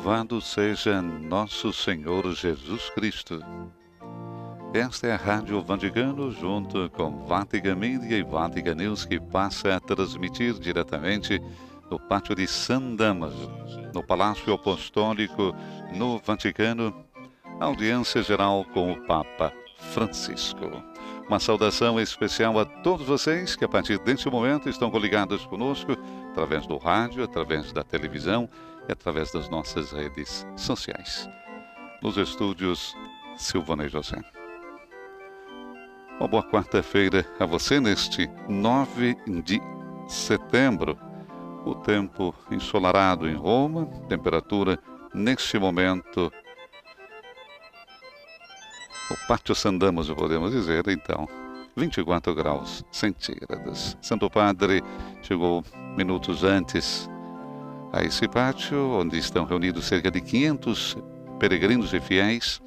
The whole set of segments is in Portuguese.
Louvado seja nosso Senhor Jesus Cristo. Esta é a Rádio Vaticano, junto com Vatican Media e Vatican News, que passa a transmitir diretamente do Pátio de San Damaso, no Palácio Apostólico, no Vaticano, audiência geral com o Papa Francisco. Uma saudação especial a todos vocês que a partir deste momento estão coligados conosco, através do rádio, através da televisão e através das nossas redes sociais. Nos estúdios, Silvana e José. Uma boa quarta-feira a você neste 9 de setembro. O tempo ensolarado em Roma, temperatura neste momento no Pátio San Damaso, podemos dizer, então, 24 graus centígrados. Santo Padre chegou minutos antes a esse pátio, onde estão reunidos cerca de 500 peregrinos e fiéis,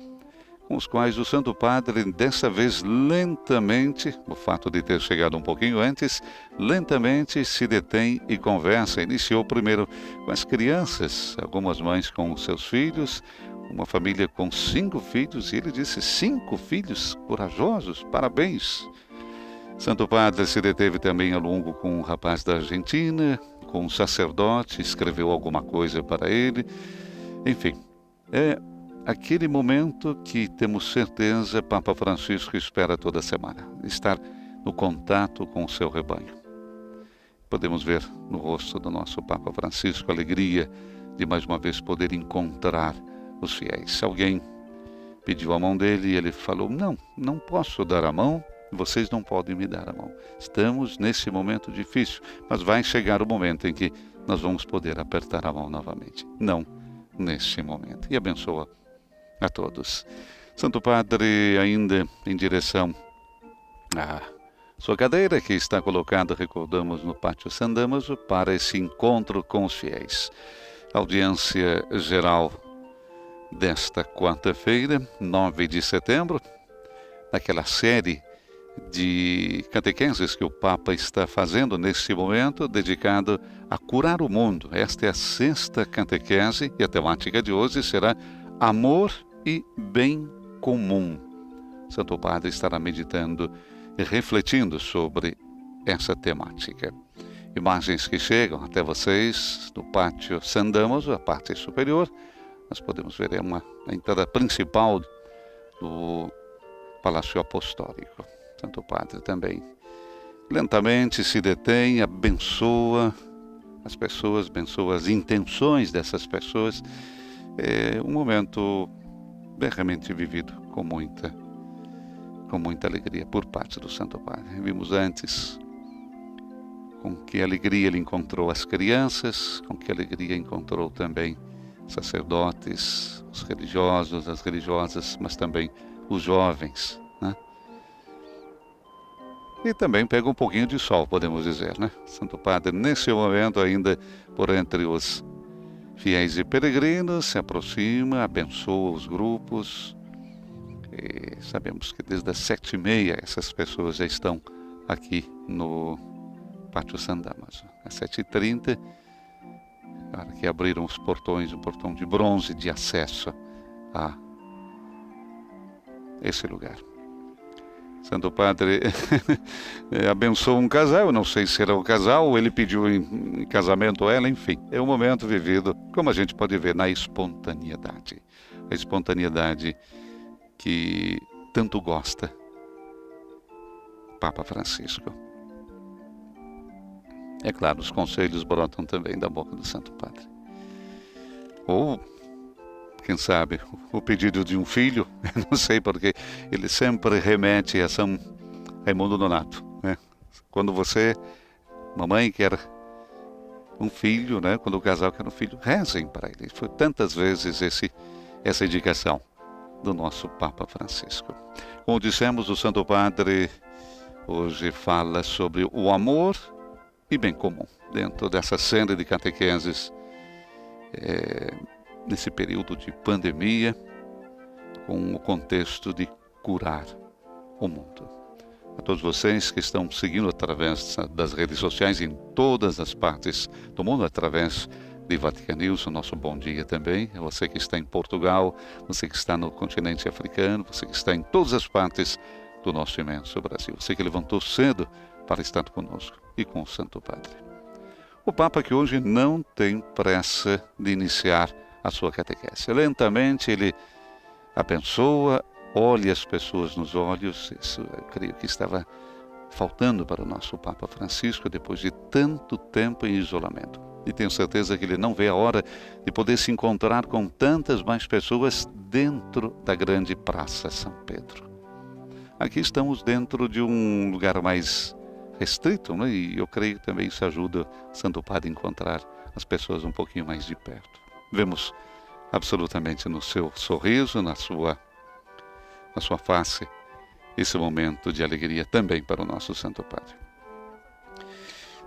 com os quais o Santo Padre, dessa vez lentamente, o fato de ter chegado um pouquinho antes, lentamente se detém e conversa. Iniciou primeiro com as crianças, algumas mães com os seus filhos, uma família com 5 filhos, e ele disse: 5 filhos corajosos, parabéns. Santo Padre se deteve também ao longo com um rapaz da Argentina, com um sacerdote, escreveu alguma coisa para ele. Enfim, é aquele momento que temos certeza Papa Francisco espera toda semana, estar no contato com o seu rebanho. Podemos ver no rosto do nosso Papa Francisco a alegria de mais uma vez poder encontrar os fiéis. Alguém pediu a mão dele e ele falou: não posso dar a mão, vocês não podem me dar a mão. Estamos nesse momento difícil, mas vai chegar o momento em que nós vamos poder apertar a mão novamente. Não neste momento. E abençoa a todos. Santo Padre, ainda em direção à sua cadeira, que está colocada, recordamos, no Pátio San Damaso, para esse encontro com os fiéis. Audiência geral desta quarta-feira, 9 de setembro, naquela série de catequeses que o Papa está fazendo neste momento, dedicado a curar o mundo. Esta é a 6ª catequese e a temática de hoje será Amor e Bem Comum. Santo Padre estará meditando e refletindo sobre essa temática. Imagens que chegam até vocês do Pátio San Damaso, a parte superior. Nós podemos ver a entrada principal do Palácio Apostólico. Santo Padre também lentamente se detém, abençoa as pessoas, abençoa as intenções dessas pessoas. É um momento realmente vivido com muita alegria por parte do Santo Padre. Vimos antes com que alegria ele encontrou as crianças, com que alegria encontrou também sacerdotes, os religiosos, as religiosas, mas também os jovens, né? E também pega um pouquinho de sol, podemos dizer, né? Santo Padre, nesse momento, ainda por entre os fiéis e peregrinos, se aproxima, abençoa os grupos. E sabemos que desde as 7h30 essas pessoas já estão aqui no Pátio San Damaso. Às 7h30, que abriram os portões, um portão de bronze de acesso a esse lugar. Santo Padre abençoa um casal, eu não sei se era o casal ou ele pediu em casamento ela, enfim. É um momento vivido, como a gente pode ver, na espontaneidade. A espontaneidade que tanto gosta Papa Francisco. É claro, os conselhos brotam também da boca do Santo Padre. Ou, quem sabe, o pedido de um filho, não sei porque ele sempre remete a São Raimundo Nonato, né? Quando você, mamãe, quer um filho, né? Quando o casal quer um filho, rezem para ele. Foi tantas vezes essa indicação do nosso Papa Francisco. Como dissemos, o Santo Padre hoje fala sobre o amor e bem comum, dentro dessa série de catequeses, nesse período de pandemia, com o contexto de curar o mundo. A todos vocês que estão seguindo através das redes sociais em todas as partes do mundo, através de Vaticanilson, o nosso bom dia também. Você que está em Portugal, você que está no continente africano, você que está em todas as partes do nosso imenso Brasil. Você que levantou cedo para estar conosco e com o Santo Padre. O Papa que hoje não tem pressa de iniciar a sua catequese. Lentamente ele abençoa, olha as pessoas nos olhos. Isso eu creio que estava faltando para o nosso Papa Francisco depois de tanto tempo em isolamento. E tenho certeza que ele não vê a hora de poder se encontrar com tantas mais pessoas dentro da grande Praça São Pedro. Aqui estamos dentro de um lugar mais restrito, né? E eu creio que também isso ajuda o Santo Padre a encontrar as pessoas um pouquinho mais de perto. Vemos absolutamente no seu sorriso, na sua face, esse momento de alegria também para o nosso Santo Padre.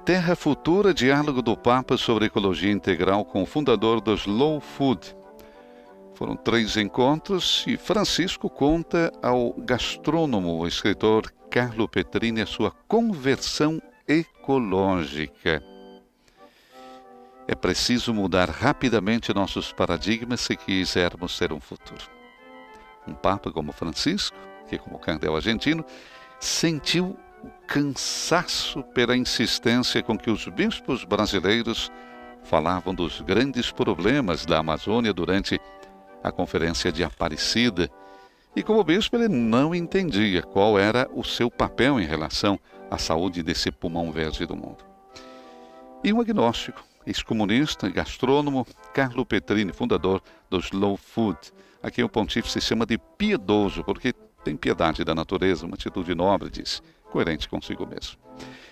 Terra Futura, diálogo do Papa sobre ecologia integral com o fundador do Slow Food. Foram 3 encontros e Francisco conta ao gastrônomo, o escritor Carlo Petrini, a sua conversão ecológica. É preciso mudar rapidamente nossos paradigmas se quisermos ter um futuro. Um Papa como Francisco, que como cardeal argentino, sentiu o cansaço pela insistência com que os bispos brasileiros falavam dos grandes problemas da Amazônia durante a conferência de Aparecida. E como bispo ele não entendia qual era o seu papel em relação à saúde desse pulmão verde do mundo. E um agnóstico, ex-comunista e gastrônomo, Carlo Petrini, fundador do Slow Food, a quem o pontífice chama de piedoso, porque tem piedade da natureza, uma atitude nobre, disse, coerente consigo mesmo.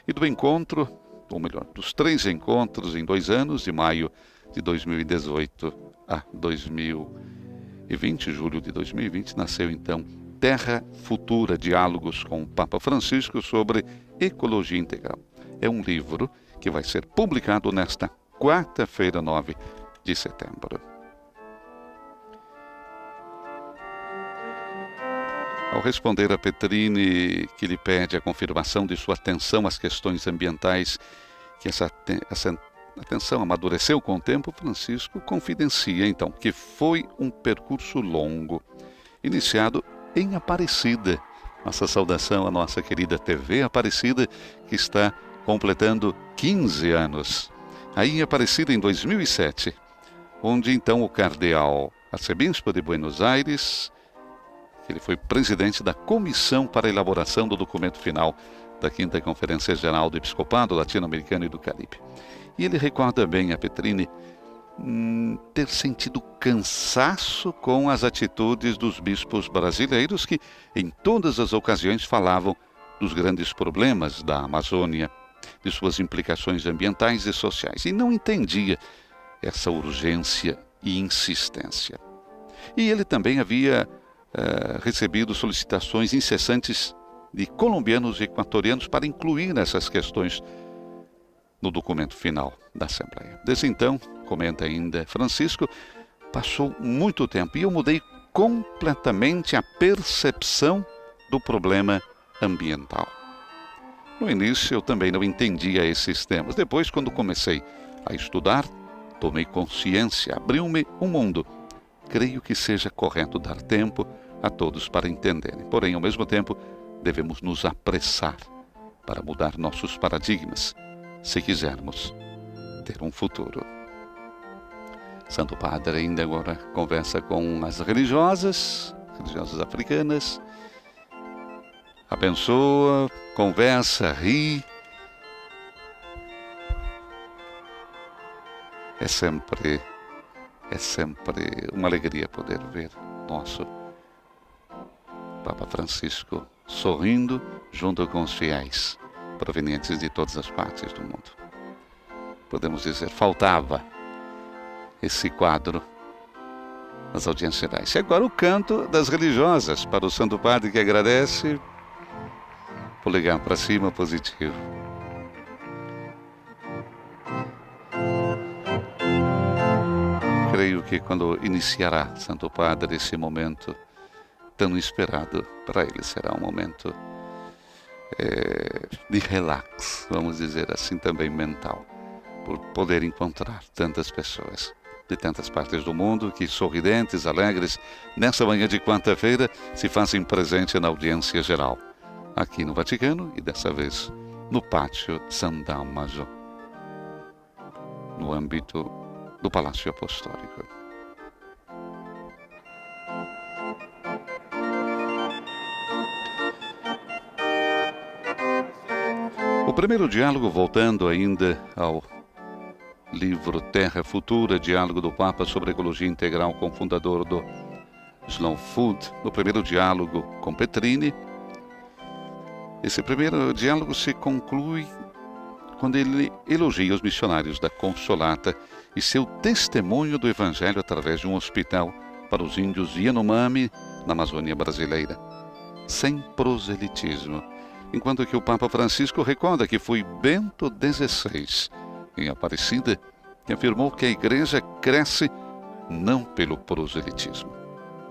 E do encontro, ou melhor, dos 3 encontros em 2 anos, de maio de 2018 a 2020, julho de 2020, nasceu então Terra Futura, diálogos com o Papa Francisco sobre ecologia integral. É um livro que vai ser publicado nesta quarta-feira, 9 de setembro. Ao responder a Petrini, que lhe pede a confirmação de sua atenção às questões ambientais, que essa atenção amadureceu com o tempo, Francisco confidencia, então, que foi um percurso longo, iniciado em Aparecida. Nossa saudação à nossa querida TV Aparecida, que está completando 15 anos. Aí em Aparecida, em 2007, onde então o cardeal arcebispo de Buenos Aires, ele foi presidente da comissão para a elaboração do documento final da 5ª Conferência Geral do Episcopado Latino-Americano e do Caribe. E ele recorda bem a Petrini ter sentido cansaço com as atitudes dos bispos brasileiros que, em todas as ocasiões, falavam dos grandes problemas da Amazônia, de suas implicações ambientais e sociais, e não entendia essa urgência e insistência. E ele também havia recebido solicitações incessantes de colombianos e equatorianos para incluir essas questões no documento final da Assembleia. Desde então, comenta ainda Francisco, passou muito tempo e eu mudei completamente a percepção do problema ambiental. No início, eu também não entendia esses temas. Depois, quando comecei a estudar, tomei consciência, abriu-me um mundo. Creio que seja correto dar tempo a todos para entenderem. Porém, ao mesmo tempo, devemos nos apressar para mudar nossos paradigmas, se quisermos ter um futuro. Santo Padre ainda agora conversa com as religiosas africanas, abençoa, conversa, ri. É sempre uma alegria poder ver nosso Papa Francisco sorrindo junto com os fiéis provenientes de todas as partes do mundo. Podemos dizer, faltava esse quadro nas audiências gerais. E agora o canto das religiosas para o Santo Padre, que agradece. Polegar para cima, positivo. Creio que quando iniciará, Santo Padre, esse momento tão esperado para ele, será um momento de relax, vamos dizer assim, também mental, por poder encontrar tantas pessoas de tantas partes do mundo que, sorridentes, alegres, nessa manhã de quarta-feira, se fazem presente na audiência geral, aqui no Vaticano e dessa vez no Pátio San Damaso, no âmbito do Palácio Apostólico. O primeiro diálogo, voltando ainda ao livro Terra Futura, diálogo do Papa sobre ecologia integral com o fundador do Slow Food, no primeiro diálogo com Petrini. Esse primeiro diálogo se conclui quando ele elogia os missionários da Consolata e seu testemunho do Evangelho através de um hospital para os índios Yanomami na Amazônia brasileira, sem proselitismo, enquanto que o Papa Francisco recorda que foi Bento XVI, em Aparecida, que afirmou que a Igreja cresce não pelo proselitismo,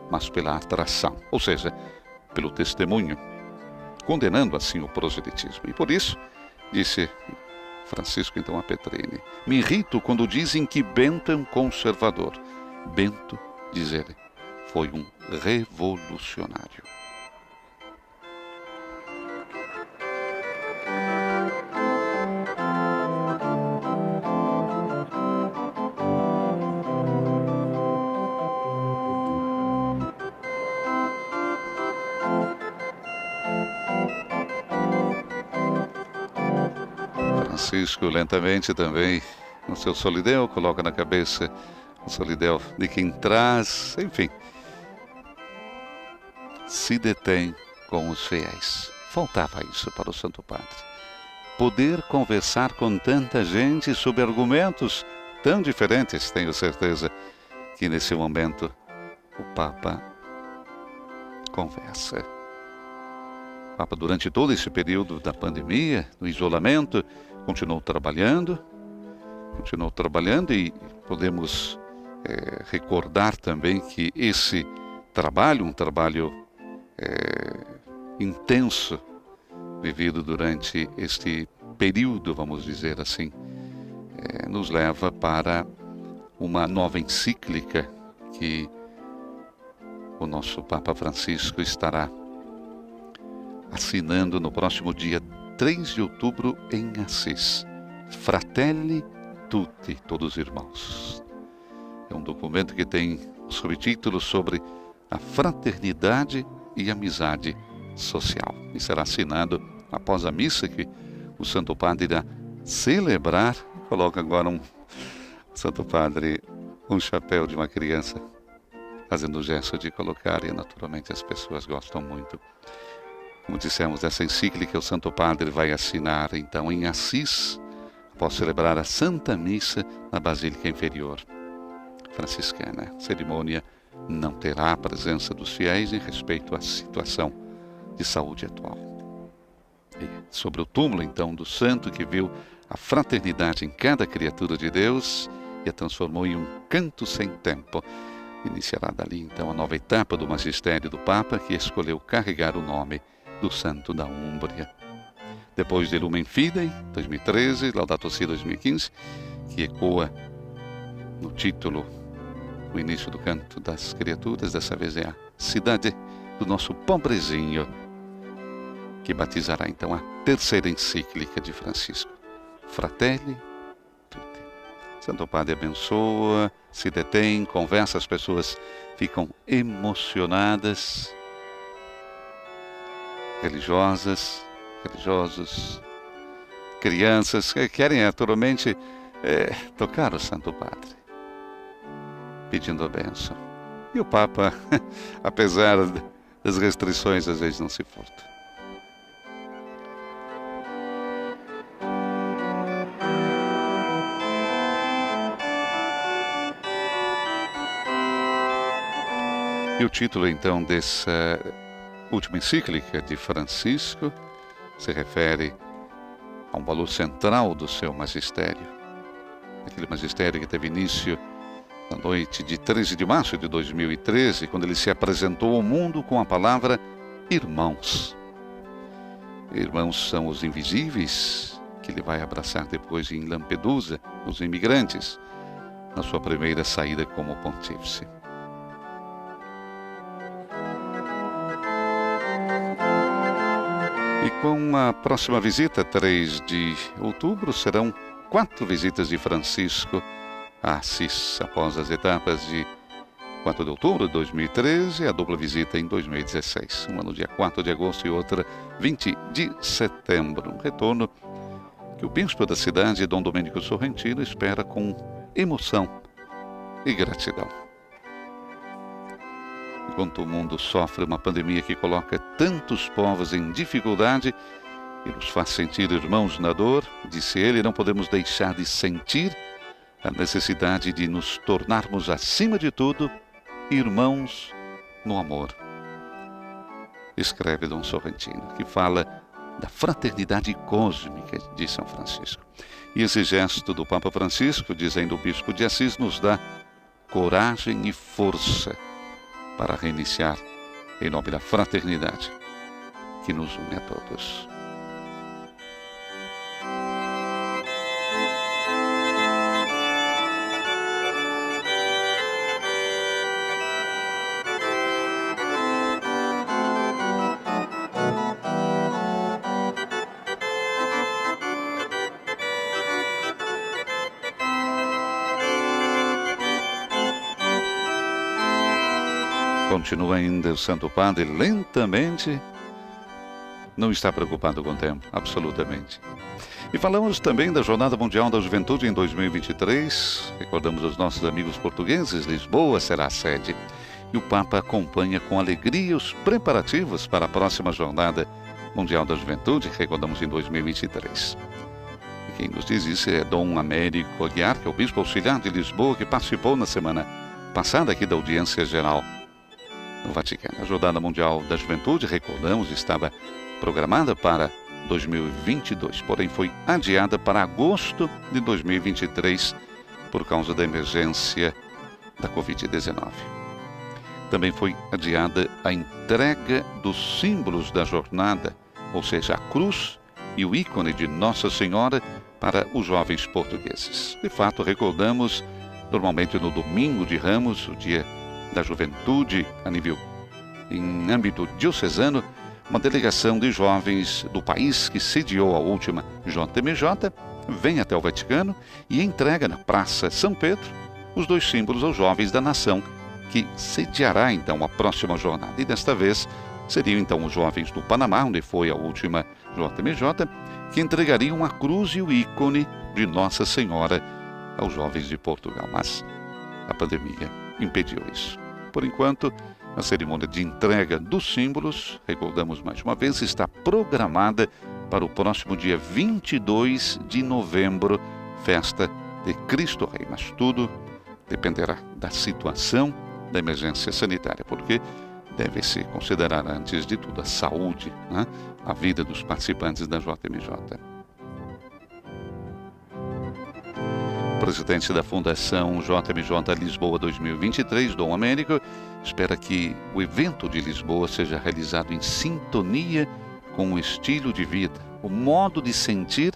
mas pela atração, ou seja, pelo testemunho, condenando assim o proselitismo. E por isso, disse Francisco então a Petrini, me irrito quando dizem que Bento é um conservador. Bento, diz ele, foi um revolucionário. Francisco lentamente também, no seu solideu, coloca na cabeça o solideu de quem traz, enfim, se detém com os fiéis. Faltava isso para o Santo Padre. Poder conversar com tanta gente sobre argumentos tão diferentes. Tenho certeza que nesse momento o Papa conversa. O Papa, durante todo esse período da pandemia, do isolamento, continuou trabalhando e podemos recordar também que esse trabalho, um trabalho intenso, vivido durante este período, vamos dizer assim, nos leva para uma nova encíclica que o nosso Papa Francisco estará assinando no próximo dia 3 de outubro em Assis. Fratelli Tutti, todos irmãos. É um documento que tem o subtítulo sobre a fraternidade e amizade social. E será assinado após a missa que o Santo Padre irá celebrar. Coloca agora o Santo Padre um chapéu de uma criança, fazendo o gesto de colocar, e naturalmente as pessoas gostam muito. Como dissemos, essa encíclica o Santo Padre vai assinar então em Assis, após celebrar a Santa Missa na Basílica Inferior Franciscana. A cerimônia não terá a presença dos fiéis em respeito à situação de saúde atual. E sobre o túmulo então do santo que viu a fraternidade em cada criatura de Deus e a transformou em um canto sem tempo, iniciará dali então a nova etapa do magistério do Papa, que escolheu carregar o nome do santo da Úmbria. Depois de Lumen Fidei, 2013, Laudato Si 2015, que ecoa no título, o início do canto das criaturas, dessa vez é a cidade do nosso pobrezinho, que batizará então a terceira encíclica de Francisco, Fratelli Tutti. Santo Padre abençoa, se detém, conversa, as pessoas ficam emocionadas, religiosos, crianças, que querem naturalmente tocar o Santo Padre, pedindo a bênção. E o Papa, apesar das restrições, às vezes não se furta. E o título, então, dessa última encíclica de Francisco se refere a um valor central do seu magistério. Aquele magistério que teve início na noite de 13 de março de 2013, quando ele se apresentou ao mundo com a palavra irmãos. Irmãos são os invisíveis que ele vai abraçar depois em Lampedusa, os imigrantes, na sua primeira saída como pontífice. E com a próxima visita, 3 de outubro, serão 4 visitas de Francisco a Assis, após as etapas de 4 de outubro de 2013 e a dupla visita em 2016. Uma no dia 4 de agosto e outra 20 de setembro. Um retorno que o bispo da cidade, Dom Domênico Sorrentino, espera com emoção e gratidão. Enquanto o mundo sofre uma pandemia que coloca tantos povos em dificuldade e nos faz sentir irmãos na dor, disse ele, não podemos deixar de sentir a necessidade de nos tornarmos, acima de tudo, irmãos no amor. Escreve Dom Sorrentino, que fala da fraternidade cósmica de São Francisco. E esse gesto do Papa Francisco, dizendo o bispo de Assis, nos dá coragem e força para reiniciar em nome da fraternidade que nos une a todos. Continua ainda o Santo Padre lentamente, não está preocupado com o tempo, absolutamente. E falamos também da Jornada Mundial da Juventude em 2023. Recordamos os nossos amigos portugueses, Lisboa será a sede. E o Papa acompanha com alegria os preparativos para a próxima Jornada Mundial da Juventude, recordamos em 2023. E quem nos diz isso é Dom Américo Aguiar, que é o Bispo Auxiliar de Lisboa, que participou na semana passada aqui da audiência geral no Vaticano. A Jornada Mundial da Juventude, recordamos, estava programada para 2022, porém foi adiada para agosto de 2023 por causa da emergência da Covid-19. Também foi adiada a entrega dos símbolos da jornada, ou seja, a cruz e o ícone de Nossa Senhora para os jovens portugueses. De fato, recordamos, normalmente no domingo de Ramos, o dia da juventude em âmbito diocesano, uma delegação de jovens do país que sediou a última JMJ vem até o Vaticano e entrega na Praça São Pedro os 2 símbolos aos jovens da nação que sediará então a próxima jornada. E desta vez seriam então os jovens do Panamá, onde foi a última JMJ, que entregariam a cruz e o ícone de Nossa Senhora aos jovens de Portugal. Mas a pandemia impediu isso. Por enquanto, a cerimônia de entrega dos símbolos, recordamos mais uma vez, está programada para o próximo dia 22 de novembro, festa de Cristo Rei. Mas tudo dependerá da situação da emergência sanitária, porque deve-se considerar, antes de tudo, a saúde, né? A vida dos participantes da JMJ. O presidente da Fundação JMJ Lisboa 2023, Dom Américo, espera que o evento de Lisboa seja realizado em sintonia com o estilo de vida, o modo de sentir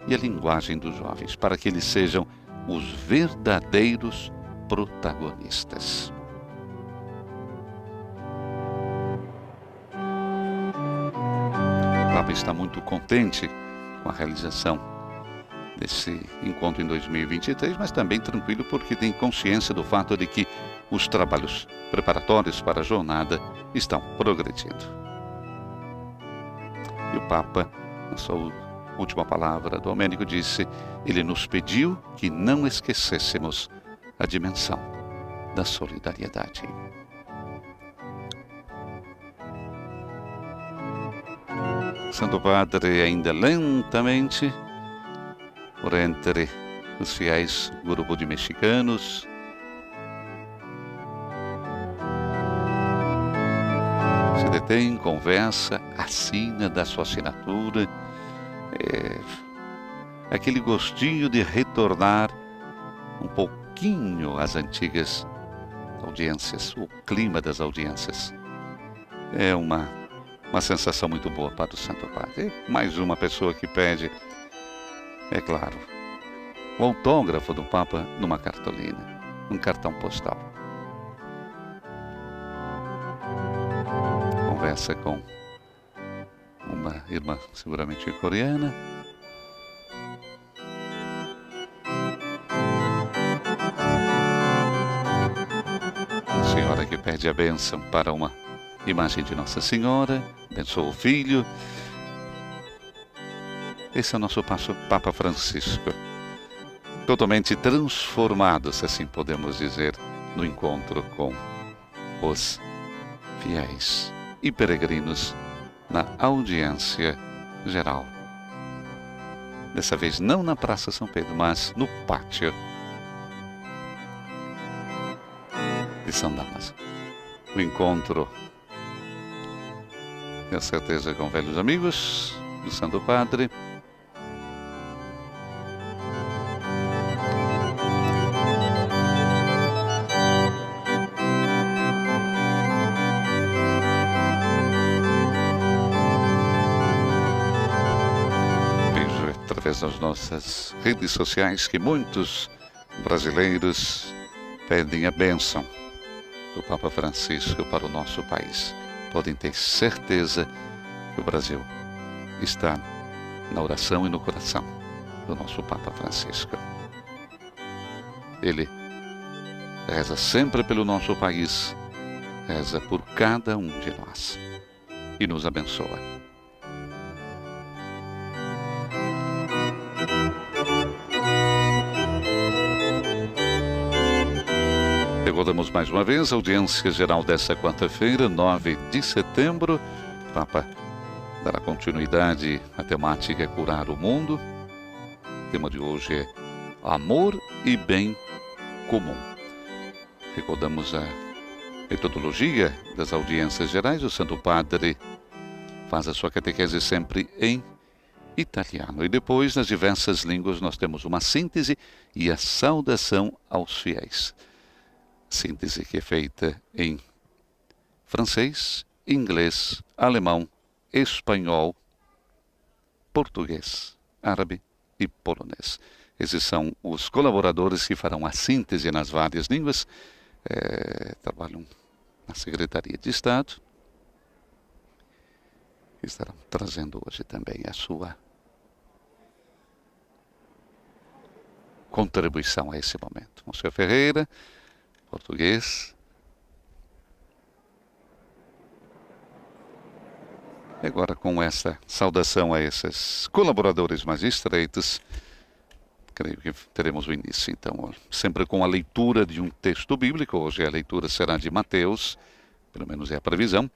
e a linguagem dos jovens, para que eles sejam os verdadeiros protagonistas. O Papa está muito contente com a realização desse encontro em 2023, mas também tranquilo porque tem consciência do fato de que os trabalhos preparatórios para a jornada estão progredindo. E o Papa, na sua última palavra, Domênico, disse: ele nos pediu que não esquecêssemos a dimensão da solidariedade. Santo Padre, ainda lentamente, por entre os fiéis, grupo de mexicanos, se detém, conversa, assina, dá sua assinatura, aquele gostinho de retornar um pouquinho às antigas audiências, o clima das audiências. É uma sensação muito boa para o Santo Padre. Mais uma pessoa que pede é claro, o autógrafo do Papa numa cartolina, um cartão postal. Conversa com uma irmã, seguramente coreana. Uma senhora que pede a bênção para uma imagem de Nossa Senhora, abençoa o filho. Esse é o nosso Papa Francisco, totalmente transformado, se assim podemos dizer, no encontro com os fiéis e peregrinos na audiência geral. Dessa vez não na Praça São Pedro, mas no pátio de São Damaso. O encontro, tenho certeza, com velhos amigos do Santo Padre. Através das nossas redes sociais que muitos brasileiros pedem a bênção do Papa Francisco para o nosso país. Podem ter certeza que o Brasil está na oração e no coração do nosso Papa Francisco. Ele reza sempre pelo nosso país, reza por cada um de nós e nos abençoa. Recordamos mais uma vez a audiência geral desta quarta-feira, 9 de setembro. O Papa dará continuidade à temática Curar o Mundo. O tema de hoje é Amor e Bem Comum. Recordamos a metodologia das audiências gerais. O Santo Padre faz a sua catequese sempre em italiano. E depois, nas diversas línguas, nós temos uma síntese e a saudação aos fiéis. Síntese que é feita em francês, inglês, alemão, espanhol, português, árabe e polonês. Esses são os colaboradores que farão a síntese nas várias línguas. Trabalham na Secretaria de Estado. Estarão trazendo hoje também a sua contribuição a esse momento. Monsenhor Ferreira, português. E agora, com essa saudação a esses colaboradores mais estreitos, creio que teremos o início, então, sempre com a leitura de um texto bíblico. Hoje a leitura será de Mateus, pelo menos é a previsão.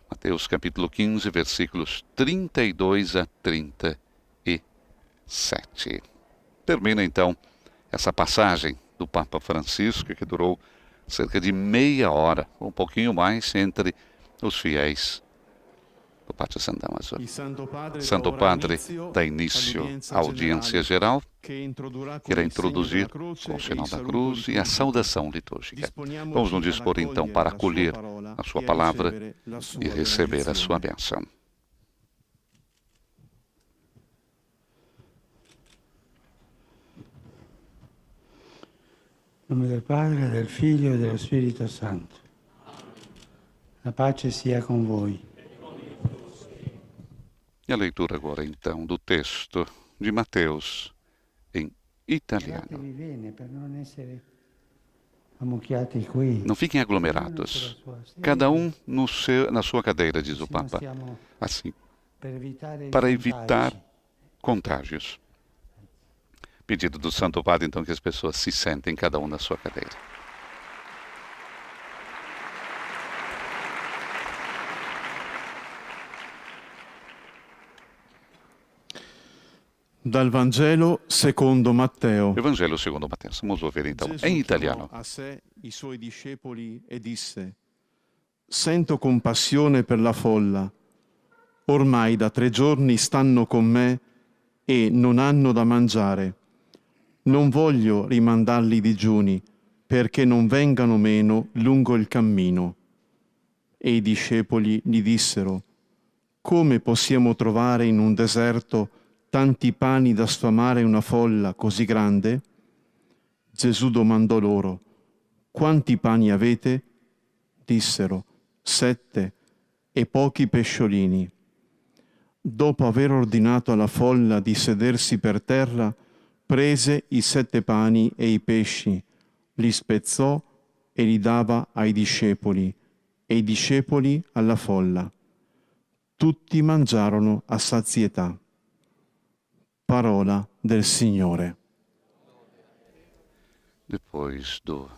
Mateus capítulo 15, versículos 32 a 37. Termina, então, essa passagem do Papa Francisco, que durou cerca de meia hora, um pouquinho mais, entre os fiéis do Pátio São Damaso. Santo Padre dá início à audiência geral, que irá introduzir com o sinal da cruz e a saudação litúrgica. Vamos nos dispor então para acolher a sua palavra e receber a sua bênção. Em nome do Padre, do Filho e do Espírito Santo. A pace sia com voi. E a leitura agora, então, do texto de Mateus em italiano. Não fiquem aglomerados, cada um na sua cadeira, diz o Papa, assim, para evitar contágios. Pedido do Santo Padre, então, que as pessoas se sentem, cada um na sua cadeira. Dal Vangelo secondo Matteo. Evangelho segundo Matteo. Vamos ouvir então em italiano. A sé i suoi discepoli e disse: Sento compassione per la folla. Ormai da 3 giorni stanno con me e non hanno da mangiare. Non voglio rimandarli digiuni, perché non vengano meno lungo il cammino. E i discepoli gli dissero: Come possiamo trovare in un deserto tanti pani da sfamare una folla così grande? Gesù domandò loro: quanti pani avete? Dissero: 7 e pochi pesciolini. Dopo aver ordinato alla folla di sedersi per terra, prese i 7 pani e i pesci, li spezzò e li dava ai discepoli, e i discepoli alla folla. Tutti mangiarono a sazietà. Parola del Signore. Depois do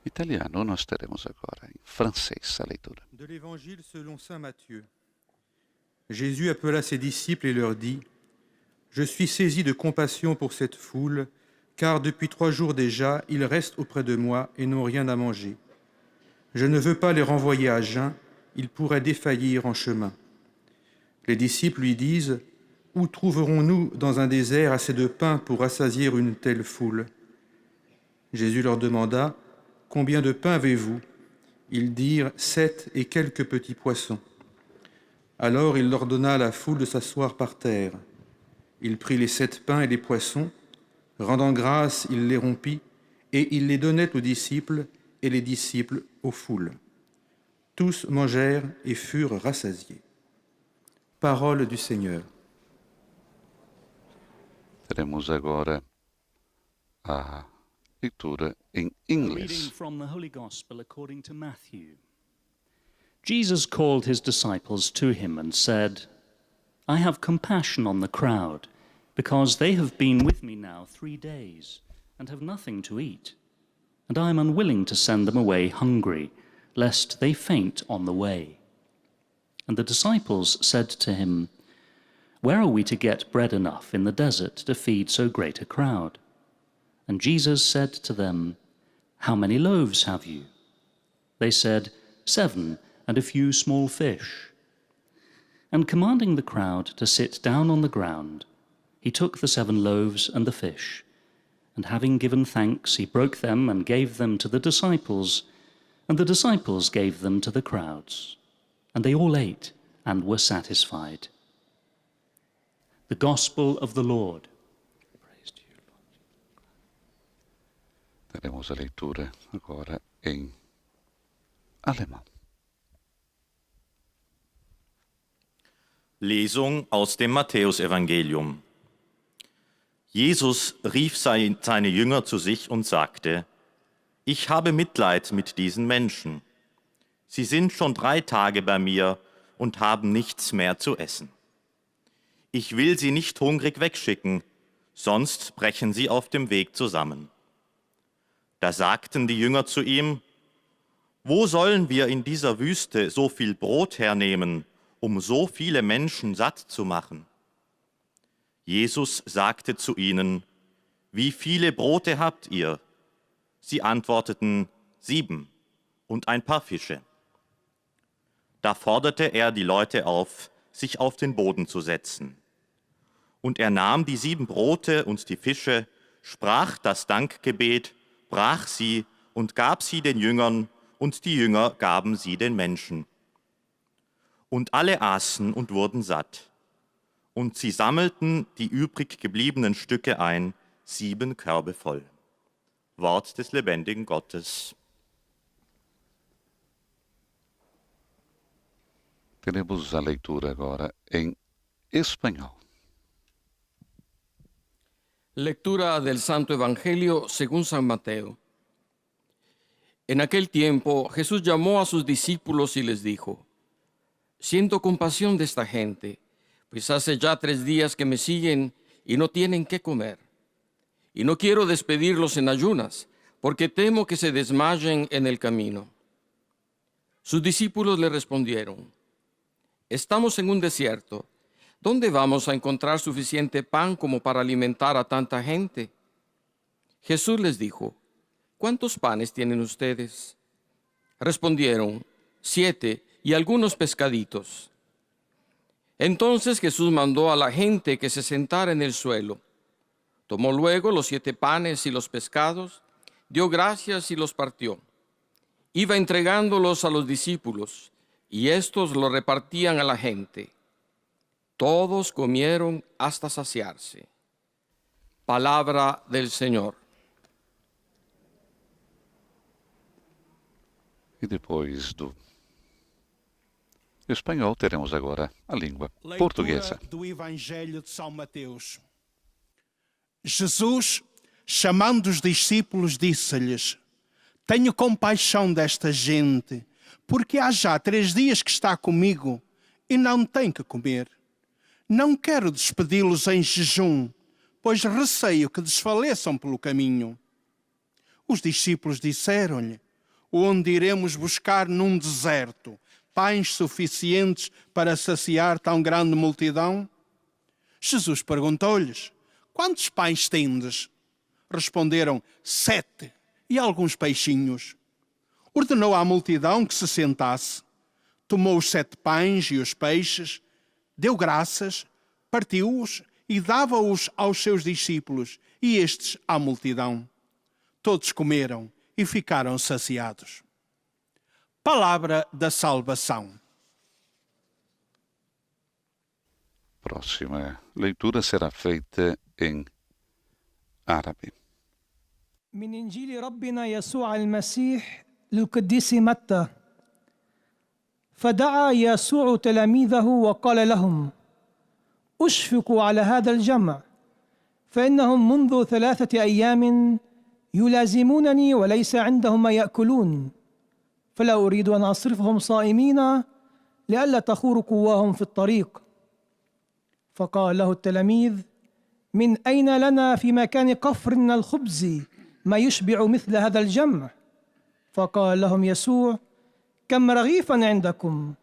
italiano, nós teremos agora em francês a leitura. De l'Évangile selon saint Matthieu. Jésus appela ses disciples et leur dit: Je suis saisi de compassion pour cette foule, car depuis 3 jours déjà, ils restent auprès de moi et n'ont rien à manger. Je ne veux pas les renvoyer à jeun, ils pourraient défaillir en chemin. Les disciples lui disent: Où trouverons-nous dans un désert assez de pain pour rassasier une telle foule? Jésus leur demanda: Combien de pain avez-vous? Ils dirent: 7 et quelques petits poissons. Alors il ordonna à la foule de s'asseoir par terre. Il prit les 7 pains et les poissons, rendant grâce, il les rompit, et il les donnait aux disciples, et les disciples aux foules. Tous mangèrent et furent rassasiés. Parole du Seigneur. Teremos agora a leitura em Reading inglês. from the Holy Gospel according to Matthew. Jesus called his disciples to him and said, I have compassion on the crowd, because they have been with me now 3 days and have nothing to eat. And I am unwilling to send them away hungry, lest they faint on the way. And the disciples said to him, Where are we to get bread enough in the desert to feed so great a crowd? And Jesus said to them, How many loaves have you? They said, 7, and a few small fish. And commanding the crowd to sit down on the ground, he took the 7 loaves and the fish, and having given thanks, he broke them and gave them to the disciples, and the disciples gave them to the crowds. And they all ate and were satisfied. The Gospel of the Lord. Praise to you, Lord. Teremos a leitura agora em alemão. Lesung aus dem Matthäusevangelium. Jesus rief seine Jünger zu sich und sagte: Ich habe Mitleid mit diesen Menschen. Sie sind schon 3 Tage bei mir und haben nichts mehr zu essen. Ich will sie nicht hungrig wegschicken, sonst brechen sie auf dem Weg zusammen. Da sagten die Jünger zu ihm: Wo sollen wir in dieser Wüste so viel Brot hernehmen, um so viele Menschen satt zu machen? Jesus sagte zu ihnen: Wie viele Brote habt ihr? Sie antworteten: 7 und ein paar Fische. Da forderte er die Leute auf, sich auf den Boden zu setzen. Und er nahm die 7 Brote und die Fische, sprach das Dankgebet, brach sie und gab sie den Jüngern, und die Jünger gaben sie den Menschen. Und alle aßen und wurden satt. Und sie sammelten die übrig gebliebenen Stücke ein, 7 Körbe voll. Wort des lebendigen Gottes. Teremos a leitura agora em espanhol. Lectura del Santo Evangelio según San Mateo. En aquel tiempo Jesús llamó a sus discípulos y les dijo: Siento compasión de esta gente, pues hace ya 3 días que me siguen y no tienen qué comer. Y no quiero despedirlos en ayunas, porque temo que se desmayen en el camino. Sus discípulos le respondieron: Estamos en un desierto. ¿Dónde vamos a encontrar suficiente pan como para alimentar a tanta gente? Jesús les dijo: ¿Cuántos panes tienen ustedes? Respondieron: 7 y algunos pescaditos. Entonces Jesús mandó a la gente que se sentara en el suelo. Tomó luego los 7 panes y los pescados, dio gracias y los partió. Iba entregándolos a los discípulos, y éstos los repartían a la gente. Todos comieron hasta saciarse. Palabra del Señor. E depois do espanhol, teremos agora a língua portuguesa. Leitura do Evangelho de São Mateus. Jesus, chamando os discípulos, disse-lhes: Tenho compaixão desta gente, porque há já 3 dias que está comigo e não tem que comer. Não quero despedi-los em jejum, pois receio que desfaleçam pelo caminho. Os discípulos disseram-lhe: Onde iremos buscar num deserto pães suficientes para saciar tão grande multidão? Jesus perguntou-lhes: Quantos pães tendes? Responderam: 7, e alguns peixinhos. Ordenou à multidão que se sentasse. Tomou os 7 pães e os peixes, deu graças, partiu-os e dava-os aos seus discípulos, e estes à multidão. Todos comeram e ficaram saciados. Palavra da salvação. Próxima leitura será feita em árabe. من إنجيل ربنا يسوع المسيح للقديس متى. فدعا يسوع تلاميذه وقال لهم: أشفقوا على هذا الجمع، فإنهم منذ 3 أيام يلازمونني وليس عندهم ما يأكلون، فلا أريد أن أصرفهم صائمين لئلا تخور قواهم في الطريق. فقال له التلاميذ: من أين لنا في مكان قفرنا الخبز ما يشبع مثل هذا الجمع؟ فقال لهم يسوع: كم رغيفا عندكم؟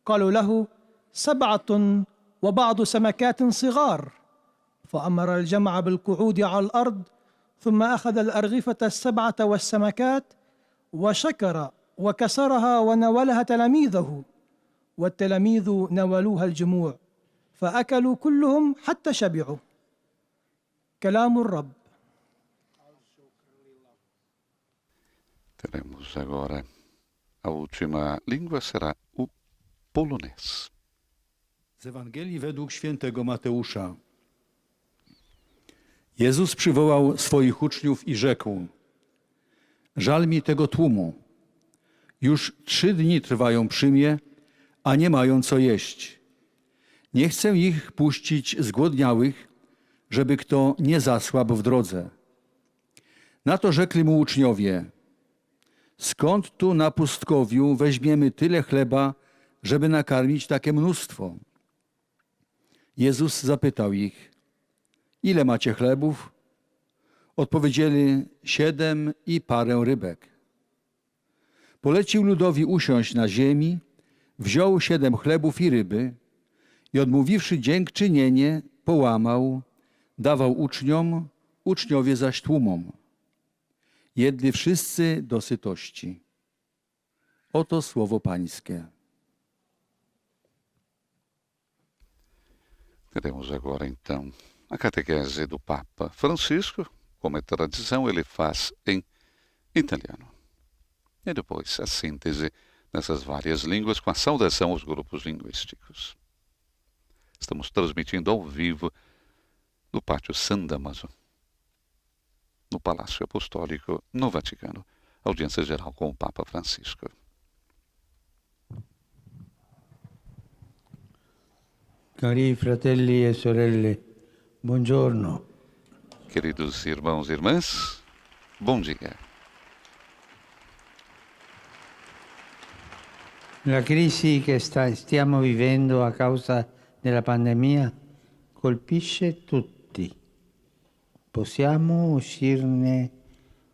قالوا له: 7 وبعض سمكات صغار. فأمر الجمع بالقعود على الأرض، ثم أخذ الأرغفة 7 والسمكات وشكر وكسرها وناولها تلاميذه، والتلاميذ ناولوها الجموع، فأكلوا كلهم حتى شبعوا. كلام الرب. Teremos agora a última língua, será o polonês. Z Ewangelii według świętego Mateusza. Jezus przywołał swoich uczniów i rzekł: Żal mi tego tłumu. Już 3 dni trwają przy mnie, a nie mają co jeść. Nie chcę ich puścić zgłodniałych, żeby kto nie zasłabł w drodze. Na to rzekli mu uczniowie: Skąd tu na pustkowiu weźmiemy tyle chleba, żeby nakarmić takie mnóstwo? Jezus zapytał ich: Ile macie chlebów? Odpowiedzieli: 7 i parę rybek. Polecił ludowi usiąść na ziemi, wziął 7 chlebów i ryby i odmówiwszy dziękczynienie, połamał, dawał uczniom, uczniowie zaś tłumom. Jedli wszyscy do sytości. Oto słowo Pańskie. Teremos agora, então, a catequese do Papa Francisco. Como é tradição, ele faz em italiano. E depois a síntese nessas várias línguas com a saudação aos grupos linguísticos. Estamos transmitindo ao vivo do Pátio San Damaso, no Palácio Apostólico, no Vaticano. Audiência geral com o Papa Francisco. Cari fratelli e sorelle, buongiorno. Queridos irmãos e irmãs, bom dia. La crisi che stiamo vivendo a causa della pandemia colpisce tutti. Possiamo uscirne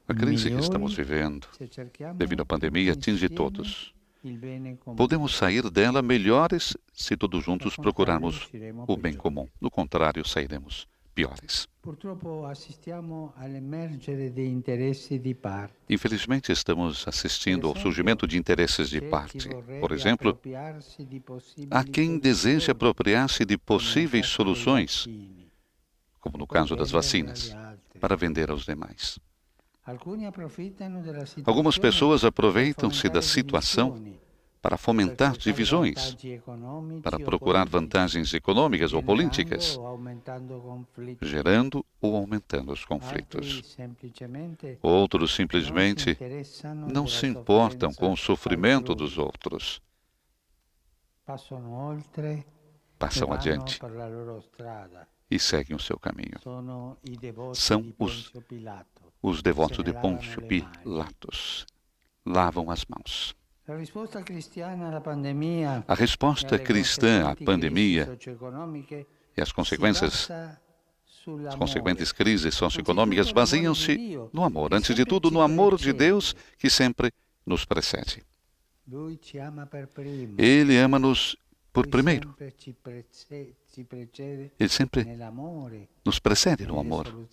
A crise que migliori estamos vivendo se cerchiamo devido à pandemia atinge insieme todos. il bene comune. Podemos sair dela melhores se todos juntos procurarmos o bem comum. Do contrário, sairemos piores. Purtroppo assistiamo all'emergere di interessi di parte. Infelizmente, estamos assistindo ao surgimento de interesses de parte. Por exemplo, há quem deseja apropriar-se de possíveis soluções, como no caso das vacinas, para vender aos demais. Algumas pessoas aproveitam-se da situação para fomentar divisões, para procurar vantagens econômicas ou políticas, gerando ou aumentando os conflitos. Outros simplesmente não se importam com o sofrimento dos outros. Passam adiante e seguem o seu caminho. São os devotos de Pôncio Pilatos. Lavam as mãos. A resposta cristã à pandemia e as consequentes crises socioeconômicas baseiam-se no amor. Antes de tudo, no amor de Deus que sempre nos precede. Ele ama-nos por primeiro. Ele sempre nos precede no amor,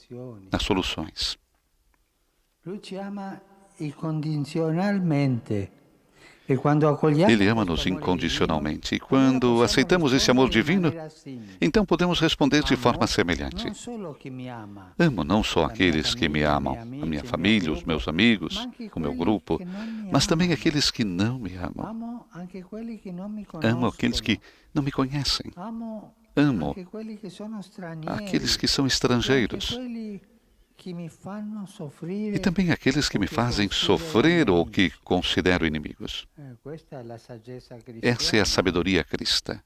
nas soluções. Ele ama-nos incondicionalmente. E quando aceitamos esse amor divino, então podemos responder de forma semelhante. Amo não só aqueles que me amam, a minha família, os meus amigos, o meu grupo, mas também aqueles que não me amam. Amo aqueles que não me conhecem. Amo aqueles que são estrangeiros. E também aqueles que me fazem sofrer ou que considero inimigos. Essa é a sabedoria cristã.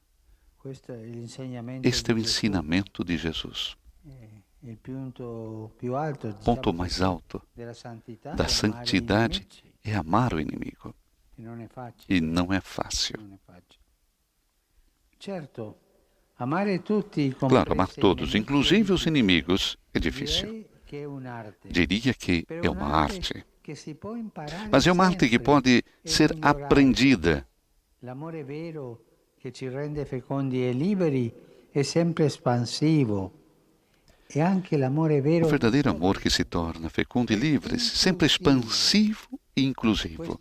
Este é o ensinamento de Jesus. O ponto mais alto da santidade é amar o inimigo. E não é fácil. Claro, amar todos, inclusive os inimigos, é difícil. Diria que é uma arte. Mas é uma arte que pode ser aprendida. O verdadeiro amor que se torna fecundo e livre, sempre expansivo e inclusivo.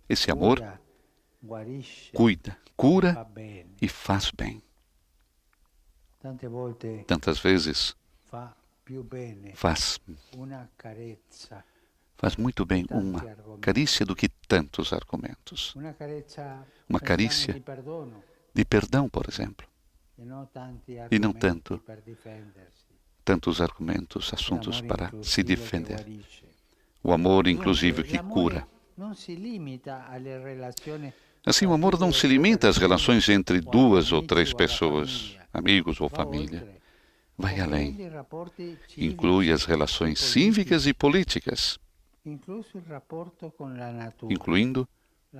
Esse amor cuida, cura e faz bem. Tantas vezes faz muito bem uma carícia do que tantos argumentos. Uma carícia de perdão, por exemplo. E não tantos argumentos, assuntos para se defender. O amor, inclusive, que cura. Assim, o amor não se limita às relações entre 2 ou 3 pessoas, amigos ou família. Vai além. Inclui as relações cívicas e políticas, incluindo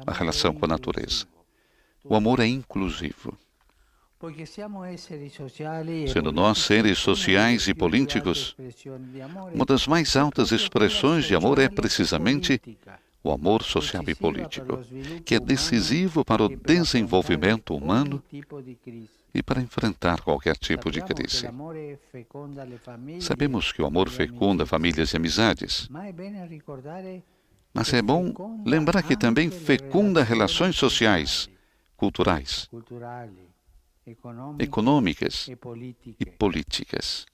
a relação com a natureza. O amor é inclusivo. Sendo nós seres sociais e políticos, uma das mais altas expressões de amor é precisamente o amor social e político, que é decisivo para o desenvolvimento humano e para enfrentar qualquer tipo de crise. Sabemos que o amor fecunda famílias e amizades, mas é bom lembrar que também fecunda relações sociais, culturais, econômicas e políticas,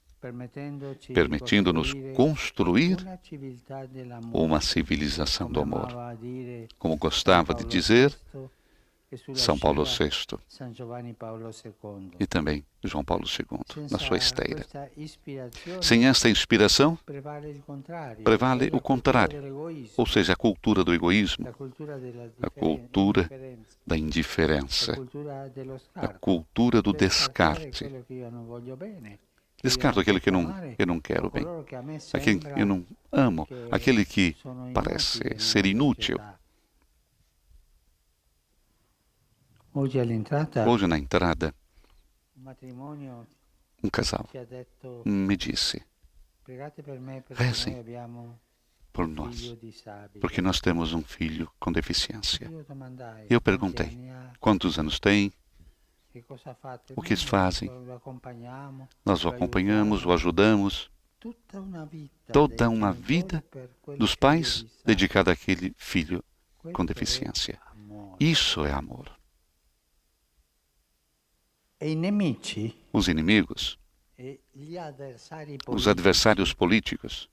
permitindo-nos construir uma civilização do amor. Como gostava de dizer São Paulo VI e também João Paulo II, na sua esteira. Sem esta inspiração, prevale o contrário, ou seja, a cultura do egoísmo, a cultura da indiferença, a cultura do descarte. Descarto aquele que eu não quero bem, aquele que eu não amo, aquele que parece ser inútil. Hoje, na entrada, um casal me disse: rezem por nós, porque nós temos um filho com deficiência. Eu perguntei: quantos anos tem? O que eles fazem? Nós o acompanhamos, o ajudamos. Toda uma vida dos pais dedicada àquele filho com deficiência. Isso é amor. Os inimigos, os adversários políticos,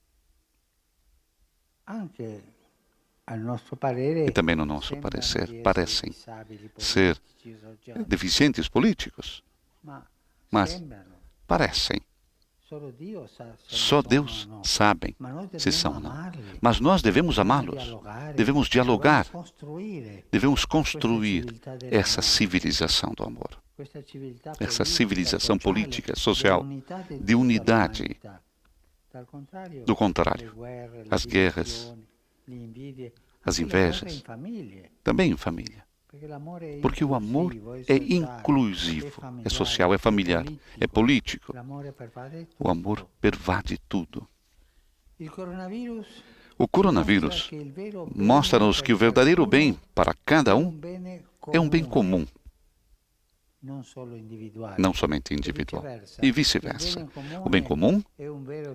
e também no nosso parecer, parecem ser deficientes políticos, mas parecem. Só Deus sabe se são ou não. Mas nós devemos amá-los, devemos dialogar, devemos construir essa civilização do amor, essa civilização política, social, de unidade. Do contrário, as guerras, as invejas, também em família. Porque o amor é inclusivo, é social, é familiar, é político. O amor pervade tudo. O coronavírus mostra-nos que o verdadeiro bem para cada um é um bem comum, não somente individual, e vice-versa. O bem comum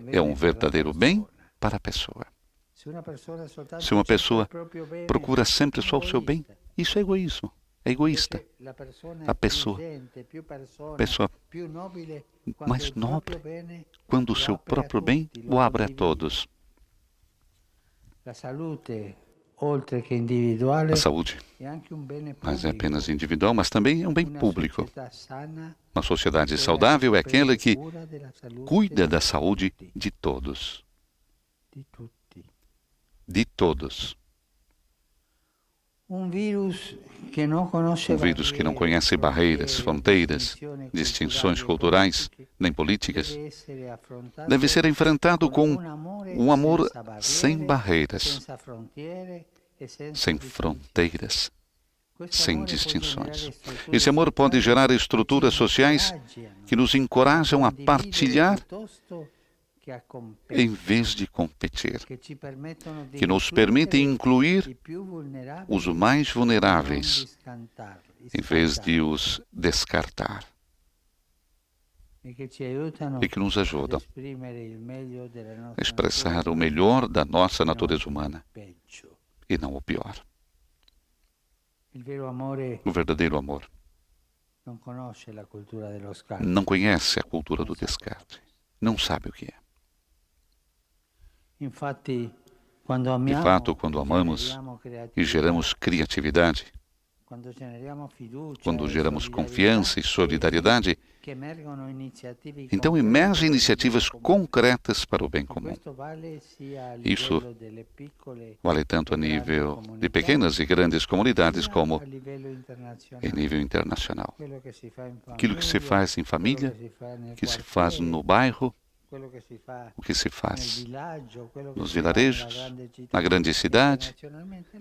é um verdadeiro bem para a pessoa. Se uma pessoa procura sempre só o seu bem, isso é egoísmo, é egoísta. A pessoa mais nobre, quando o seu próprio bem o abre a todos. A saúde, mas é apenas individual, mas também é um bem público. Uma sociedade saudável é aquela que cuida da saúde de todos. De todos. Um vírus que não conhece barreiras, fronteiras, distinções culturais, nem políticas, deve ser enfrentado com um amor sem barreiras, sem fronteiras, sem distinções. Esse amor pode gerar estruturas sociais que nos encorajam a partilhar em vez de competir, que nos permitem incluir os mais vulneráveis em vez de os descartar, e que nos ajudam a expressar o melhor da nossa natureza humana e não o pior. O verdadeiro amor não conhece a cultura do descarte, não sabe o que é. De fato, quando amamos e geramos criatividade, quando geramos confiança e solidariedade, então emergem iniciativas concretas para o bem comum. Isso vale tanto a nível de pequenas e grandes comunidades como em nível internacional. Aquilo que se faz em família, que se faz no bairro, o que se faz nos vilarejos, na grande cidade,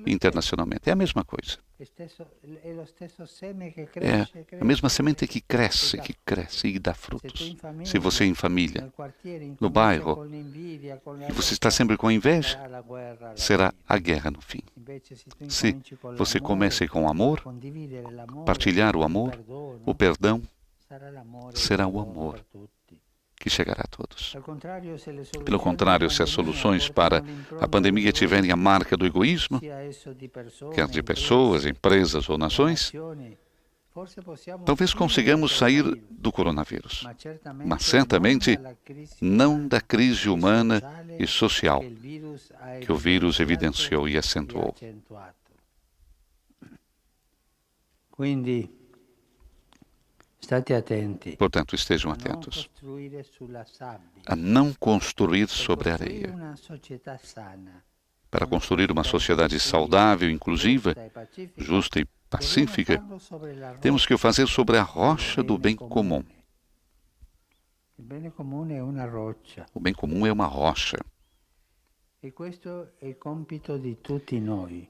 internacionalmente. É a mesma coisa. É a mesma semente que cresce e dá frutos. Se você é em família, no bairro, e você está sempre com inveja, será a guerra no fim. Se você começa com amor, partilhar o amor, o perdão, será o amor que chegará a todos. Pelo contrário, se as soluções para a pandemia tiverem a marca do egoísmo, quer de pessoas, empresas ou nações, talvez consigamos sair do coronavírus, mas certamente não da crise humana e social que o vírus evidenciou e acentuou. Portanto, estejam atentos a não construir sobre a areia. Para construir uma sociedade saudável, inclusiva, justa e pacífica, temos que o fazer sobre a rocha do bem comum. O bem comum é uma rocha.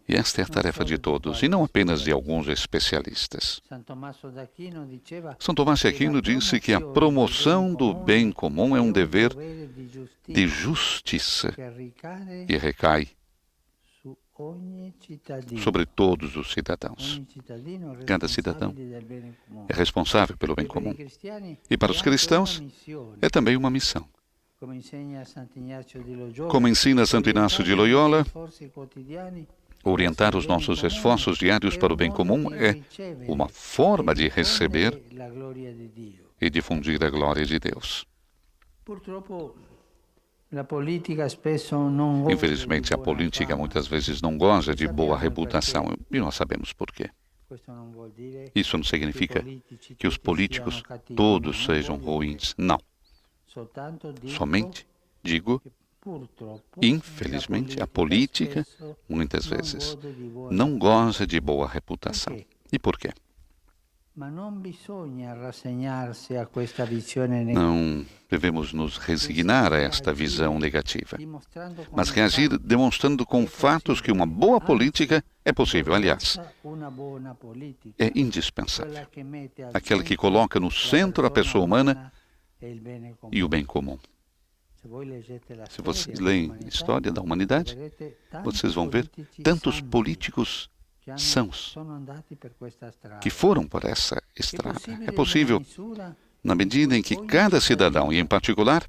E esta é a tarefa de todos, e não apenas de alguns especialistas. São Tomás de Aquino disse que a promoção do bem comum é um dever de justiça que recai sobre todos os cidadãos. Cada cidadão é responsável pelo bem comum. E para os cristãos, é também uma missão. Como ensina Santo Inácio de Loyola, orientar os nossos esforços diários para o bem comum é uma forma de receber e difundir a glória de Deus. Infelizmente, a política muitas vezes não goza de boa reputação e nós sabemos por quê. Isso não significa que os políticos todos sejam ruins. Não. Somente digo, infelizmente, a política muitas vezes não goza de boa reputação. E por quê? Não devemos nos resignar a esta visão negativa, mas reagir demonstrando com fatos que uma boa política é possível. Aliás, é indispensável. Aquela que coloca no centro a pessoa humana e o bem comum. Se vocês leem a história da humanidade, vocês vão ver tantos políticos sãos que foram por essa estrada. É possível, na medida em que cada cidadão, e em particular,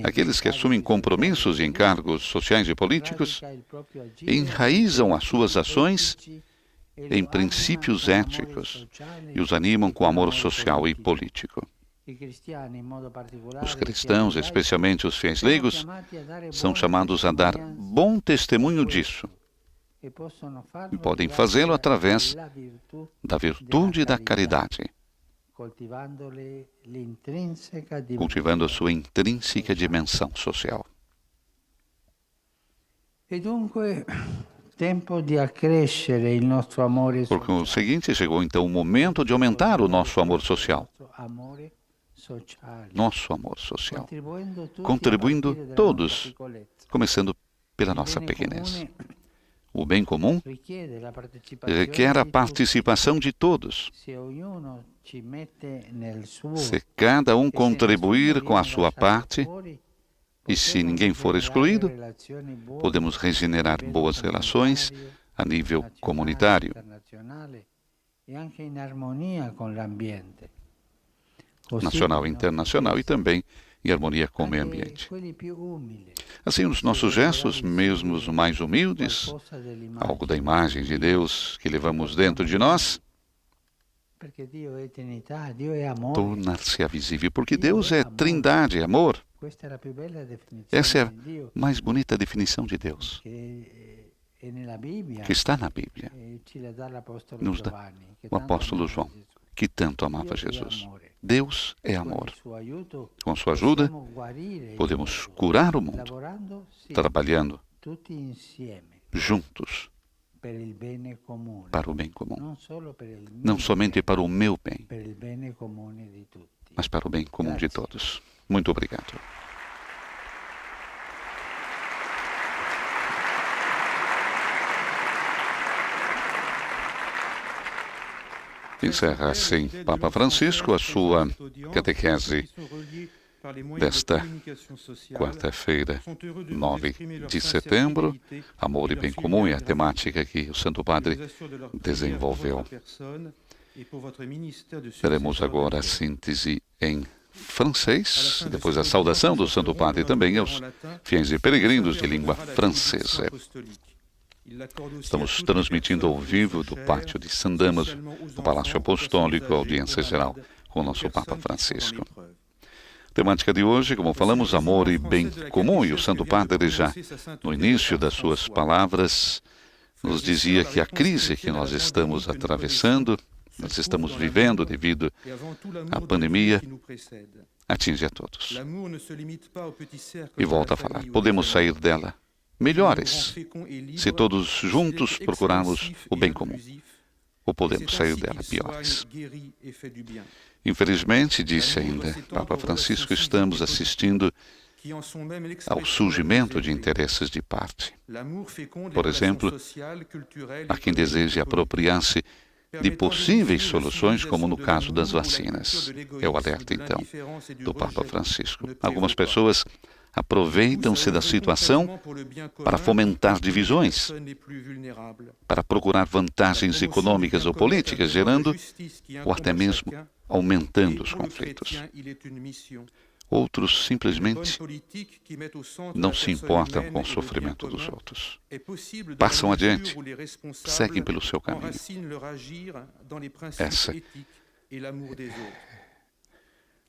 aqueles que assumem compromissos e encargos sociais e políticos, enraizam as suas ações em princípios éticos e os animam com amor social e político. Os cristãos, especialmente os fiéis leigos, são chamados a dar bom testemunho disso. E podem fazê-lo através da virtude da caridade, cultivando a sua intrínseca dimensão social. Por conseguinte, chegou então o momento de aumentar o nosso amor social. Nosso amor social, contribuindo todos, começando pela nossa pequenez. O bem comum requer a participação de todos. Se cada um contribuir com a sua parte, e se ninguém for excluído, podemos regenerar boas relações a nível comunitário, nacional e internacional, e também em harmonia com o meio ambiente. Assim, os nossos gestos, mesmo os mais humildes, algo da imagem de Deus que levamos dentro de nós, tornar-se visível, porque Deus é trindade, é amor. Essa é a mais bonita definição de Deus, que está na Bíblia. Nos dá o apóstolo João, que tanto amava Jesus. Deus é amor. Com sua ajuda, podemos curar o mundo, trabalhando juntos para o bem comum. Não somente para o meu bem, mas para o bem comum de todos. Muito obrigado. Encerra assim Papa Francisco a sua catequese desta quarta-feira, 9 de setembro. Amor e bem comum é a temática que o Santo Padre desenvolveu. Teremos agora a síntese em francês, depois a saudação do Santo Padre também aos fiéis e peregrinos de língua francesa. Estamos transmitindo ao vivo do Pátio de San Damaso, no Palácio Apostólico, a audiência geral com o nosso Papa Francisco. Temática de hoje, como falamos, amor e bem comum. E o Santo Padre já, no início das suas palavras, nos dizia que a crise que nós estamos atravessando, nós estamos vivendo devido à pandemia, atinge a todos. E volta a falar, podemos sair dela melhores se todos juntos procurarmos o bem comum, ou podemos sair dela piores. Infelizmente, disse ainda Papa Francisco, estamos assistindo ao surgimento de interesses de parte. Por exemplo, há quem deseje apropriar-se de possíveis soluções, como no caso das vacinas. É o alerta, então, do Papa Francisco. Algumas pessoas aproveitam-se da situação para fomentar divisões, para procurar vantagens econômicas ou políticas, gerando ou até mesmo aumentando os conflitos. Outros simplesmente não se importam com o sofrimento dos outros. Passam adiante, seguem pelo seu caminho. Essa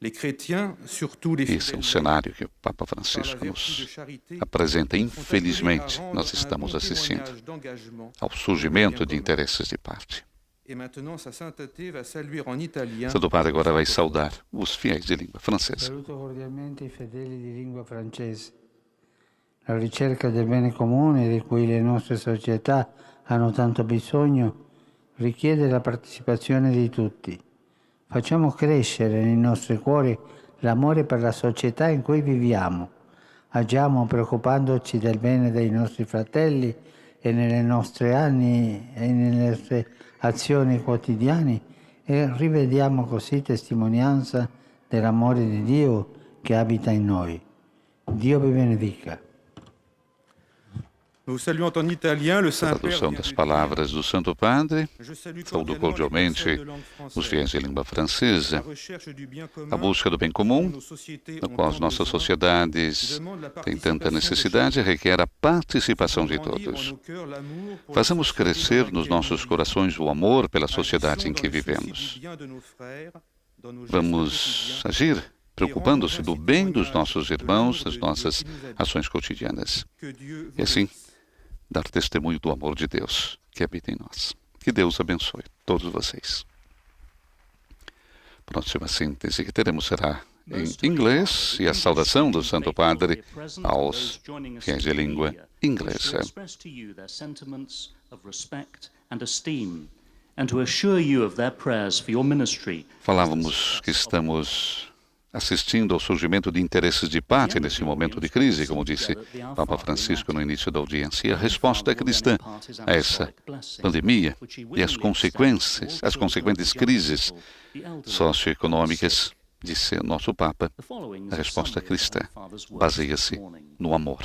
Esse é um cenário que o Papa Francisco nos apresenta. Infelizmente, nós estamos assistindo ao surgimento de interesses de parte. Santo Padre agora vai saudar os fiéis de língua francesa. Saluto cordialmente i fedeli di lingua francese. La ricerca del bene comune di cui le nostre società hanno tanto bisogno richiede la partecipazione di tutti. Facciamo crescere nei nostri cuori l'amore per la società in cui viviamo. Agiamo preoccupandoci del bene dei nostri fratelli e nelle nostre azioni quotidiane e rivediamo così testimonianza dell'amore di Dio che abita in noi. Dio vi benedica. A tradução das palavras do Santo Padre, saúdo cordialmente os fiéis de língua francesa. A busca do bem comum, no qual as nossas sociedades têm tanta necessidade, requer a participação de todos. Façamos crescer nos nossos corações o amor pela sociedade em que vivemos. Vamos agir preocupando-se do bem dos nossos irmãos nas nossas ações cotidianas. E assim, dar testemunho do amor de Deus que habita em nós. Que Deus abençoe todos vocês. Próxima síntese que teremos será em inglês e a saudação do Santo Padre aos fiéis de língua inglesa. Falávamos que estamos assistindo ao surgimento de interesses de parte nesse momento de crise, como disse Papa Francisco no início da audiência. E a resposta cristã a essa pandemia e as consequentes crises socioeconômicas, disse nosso Papa, a resposta cristã baseia-se no amor.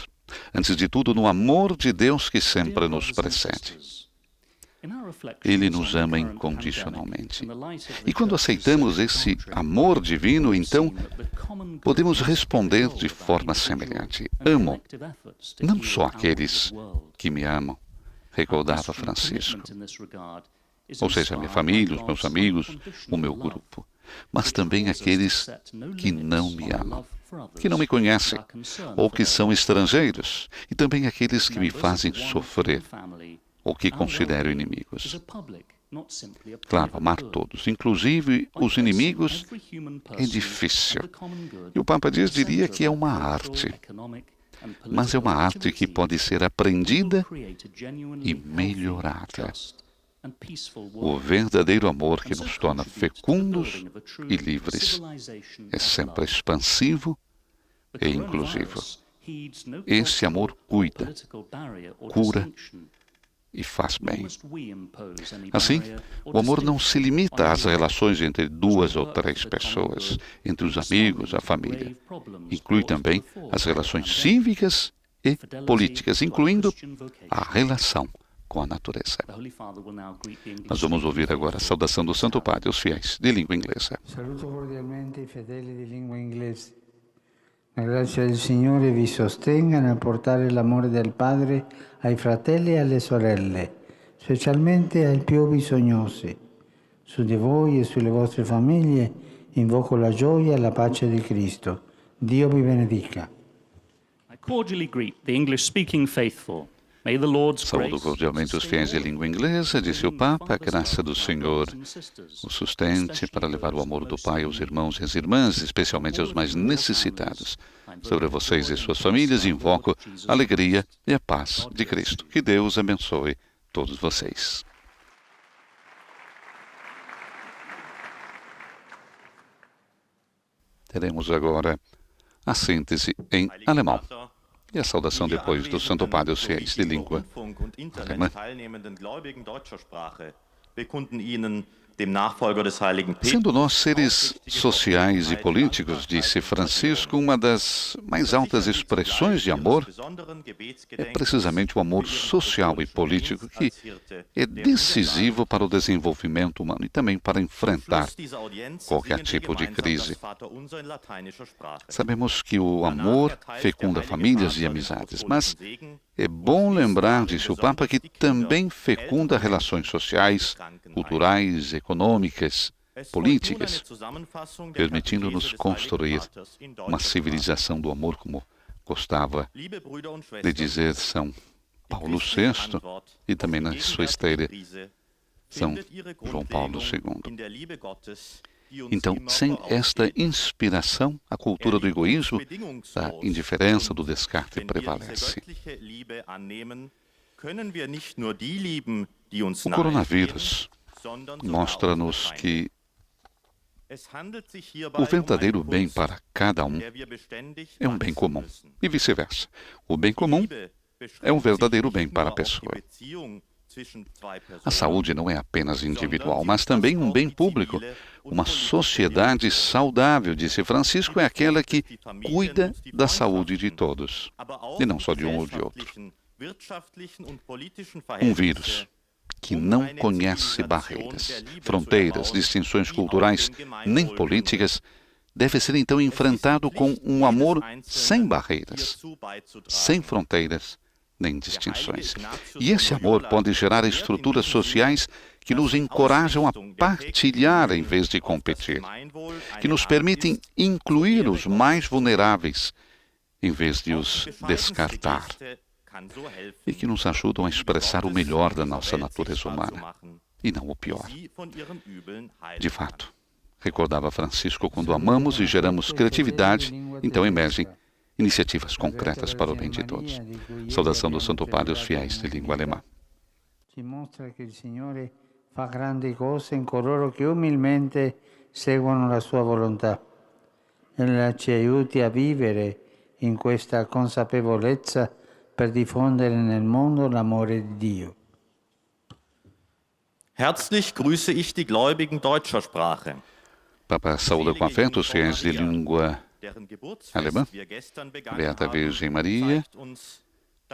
Antes de tudo, no amor de Deus que sempre nos precede. Ele nos ama incondicionalmente. E quando aceitamos esse amor divino, então podemos responder de forma semelhante. Amo não só aqueles que me amam, recordava Francisco, ou seja, minha família, os meus amigos, o meu grupo, mas também aqueles que não me amam, que não me conhecem, ou que são estrangeiros, e também aqueles que me fazem sofrer, ou que considero inimigos. Claro, amar todos, inclusive os inimigos, é difícil. E o Papa diria que é uma arte. Mas é uma arte que pode ser aprendida e melhorada. O verdadeiro amor que nos torna fecundos e livres é sempre expansivo e inclusivo. Esse amor cuida, cura e faz bem. Assim, o amor não se limita às relações entre 2 ou 3 pessoas, entre os amigos, a família. Inclui também as relações cívicas e políticas, incluindo a relação com a natureza. Nós vamos ouvir agora a saudação do Santo Padre aos fiéis de língua inglesa. Saluto cordialmente i fedeli di lingua inglese. La grazia del Signore vi sostenga nel portare l'amore del Padre ai fratelli e alle sorelle, specialmente ai più bisognosi. Su di voi e sulle vostre famiglie invoco la gioia e la pace di Cristo. Dio vi benedica. I cordially greet the English-speaking faithful. Saúdo cordialmente os fiéis de língua inglesa, disse o Papa, a graça do Senhor o sustente para levar o amor do Pai aos irmãos e às irmãs, especialmente aos mais necessitados. Sobre vocês e suas famílias, invoco a alegria e a paz de Cristo. Que Deus abençoe todos vocês. Teremos agora a síntese em alemão. E a saudação depois do Santo Padre aos fiéis de língua alemã. Sendo nós seres sociais e políticos, disse Francisco, uma das mais altas expressões de amor é precisamente o amor social e político, que é decisivo para o desenvolvimento humano e também para enfrentar qualquer tipo de crise. Sabemos que o amor fecunda famílias e amizades, mas é bom lembrar, disse o Papa, que também fecunda relações sociais, culturais, econômicas políticas, permitindo-nos construir uma civilização do amor, como gostava de dizer São Paulo VI e também na sua esteira São João Paulo II. Então, sem esta inspiração, a cultura do egoísmo, da indiferença, do descarte prevalece. O coronavírus mostra-nos que o verdadeiro bem para cada um é um bem comum, e vice-versa. O bem comum é um verdadeiro bem para a pessoa. A saúde não é apenas individual, mas também um bem público. Uma sociedade saudável, disse Francisco, é aquela que cuida da saúde de todos, e não só de um ou de outro. Um vírus que não conhece barreiras, fronteiras, distinções culturais nem políticas, deve ser então enfrentado com um amor sem barreiras, sem fronteiras nem distinções. E esse amor pode gerar estruturas sociais que nos encorajam a partilhar em vez de competir, que nos permitem incluir os mais vulneráveis em vez de os descartar, e que nos ajudam a expressar o melhor da nossa natureza humana, e não o pior. De fato, recordava Francisco, quando amamos e geramos criatividade, então emergem iniciativas concretas para o bem de todos. Saudação do Santo Padre aos fiéis de língua alemã. Ci mostra che il Signore fa grandi cose in coloro che umilmente seguono la sua volontà. Ella ci aiuti a vivere in questa consapevolezza per diffondere nel mondo l'amore di Dio. Herzlich grüße ich die Gläubigen deutscher Sprache. Papa saúda com afeto os fiéis de língua alemã. Beata Virgem Maria,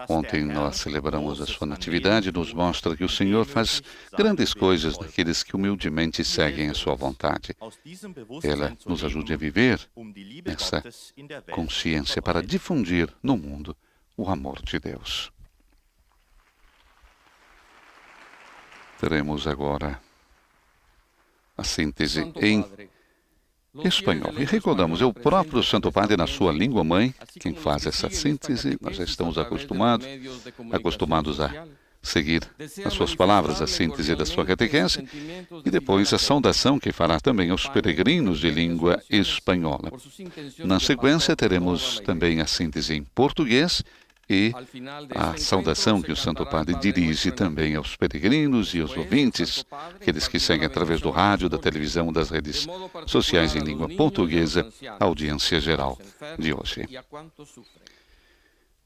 ontem nós celebramos a sua natividade, nos mostra que o Senhor faz grandes coisas naqueles que humildemente seguem a sua vontade. Ela nos ajude a viver nessa consciência para difundir no mundo o amor de Deus. Teremos agora a síntese em espanhol. E recordamos, é o próprio Santo Padre na sua língua mãe quem faz essa síntese. Nós já estamos acostumados a seguir as suas palavras, a síntese da sua catequese, e depois a saudação que fará também aos peregrinos de língua espanhola. Na sequência, teremos também a síntese em português e a saudação que o Santo Padre dirige também aos peregrinos e aos ouvintes, aqueles que seguem através do rádio, da televisão, das redes sociais em língua portuguesa, a audiência geral de hoje.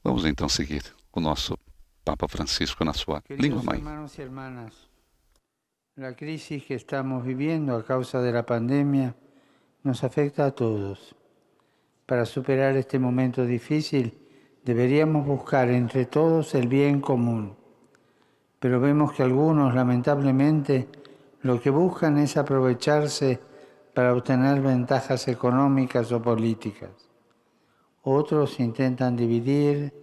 Vamos então seguir o nosso Papa Francisco na sua língua mãe. A crise que estamos vivendo a causa da pandemia nos afeta a todos. Para superar este momento difícil, deberíamos buscar entre todos el bien común, pero vemos que algunos, lamentablemente, lo que buscan es aprovecharse para obtener ventajas económicas o políticas. Otros intentan dividir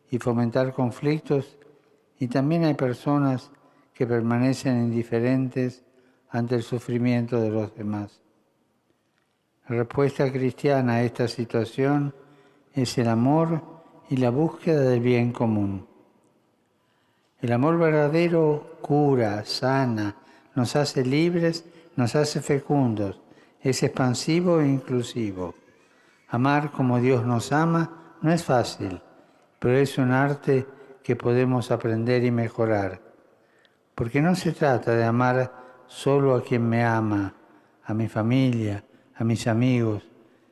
y fomentar conflictos, y también hay personas que permanecen indiferentes ante el sufrimiento de los demás. La respuesta cristiana a esta situación es el amor y la búsqueda del bien común. El amor verdadero cura, sana, nos hace libres, nos hace fecundos, es expansivo e inclusivo. Amar como Dios nos ama no es fácil, pero es un arte que podemos aprender y mejorar. Porque no se trata de amar solo a quien me ama, a mi familia, a mis amigos,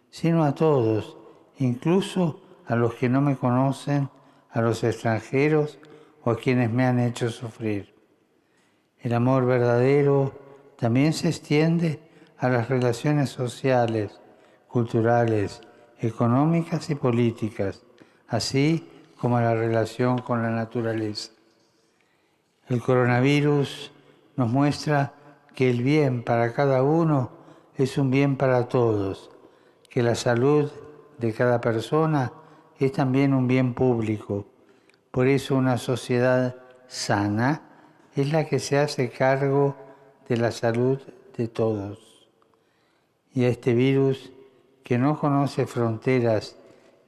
sino a todos, incluso a los que no me conocen, a los extranjeros o a quienes me han hecho sufrir. El amor verdadero también se extiende a las relaciones sociales, culturales, económicas y políticas, así como a la relación con la naturaleza. El coronavirus nos muestra que el bien para cada uno es un bien para todos, que la salud de cada persona es también un bien público. Por eso una sociedad sana es la que se hace cargo de la salud de todos. y a este virus que no conoce fronteras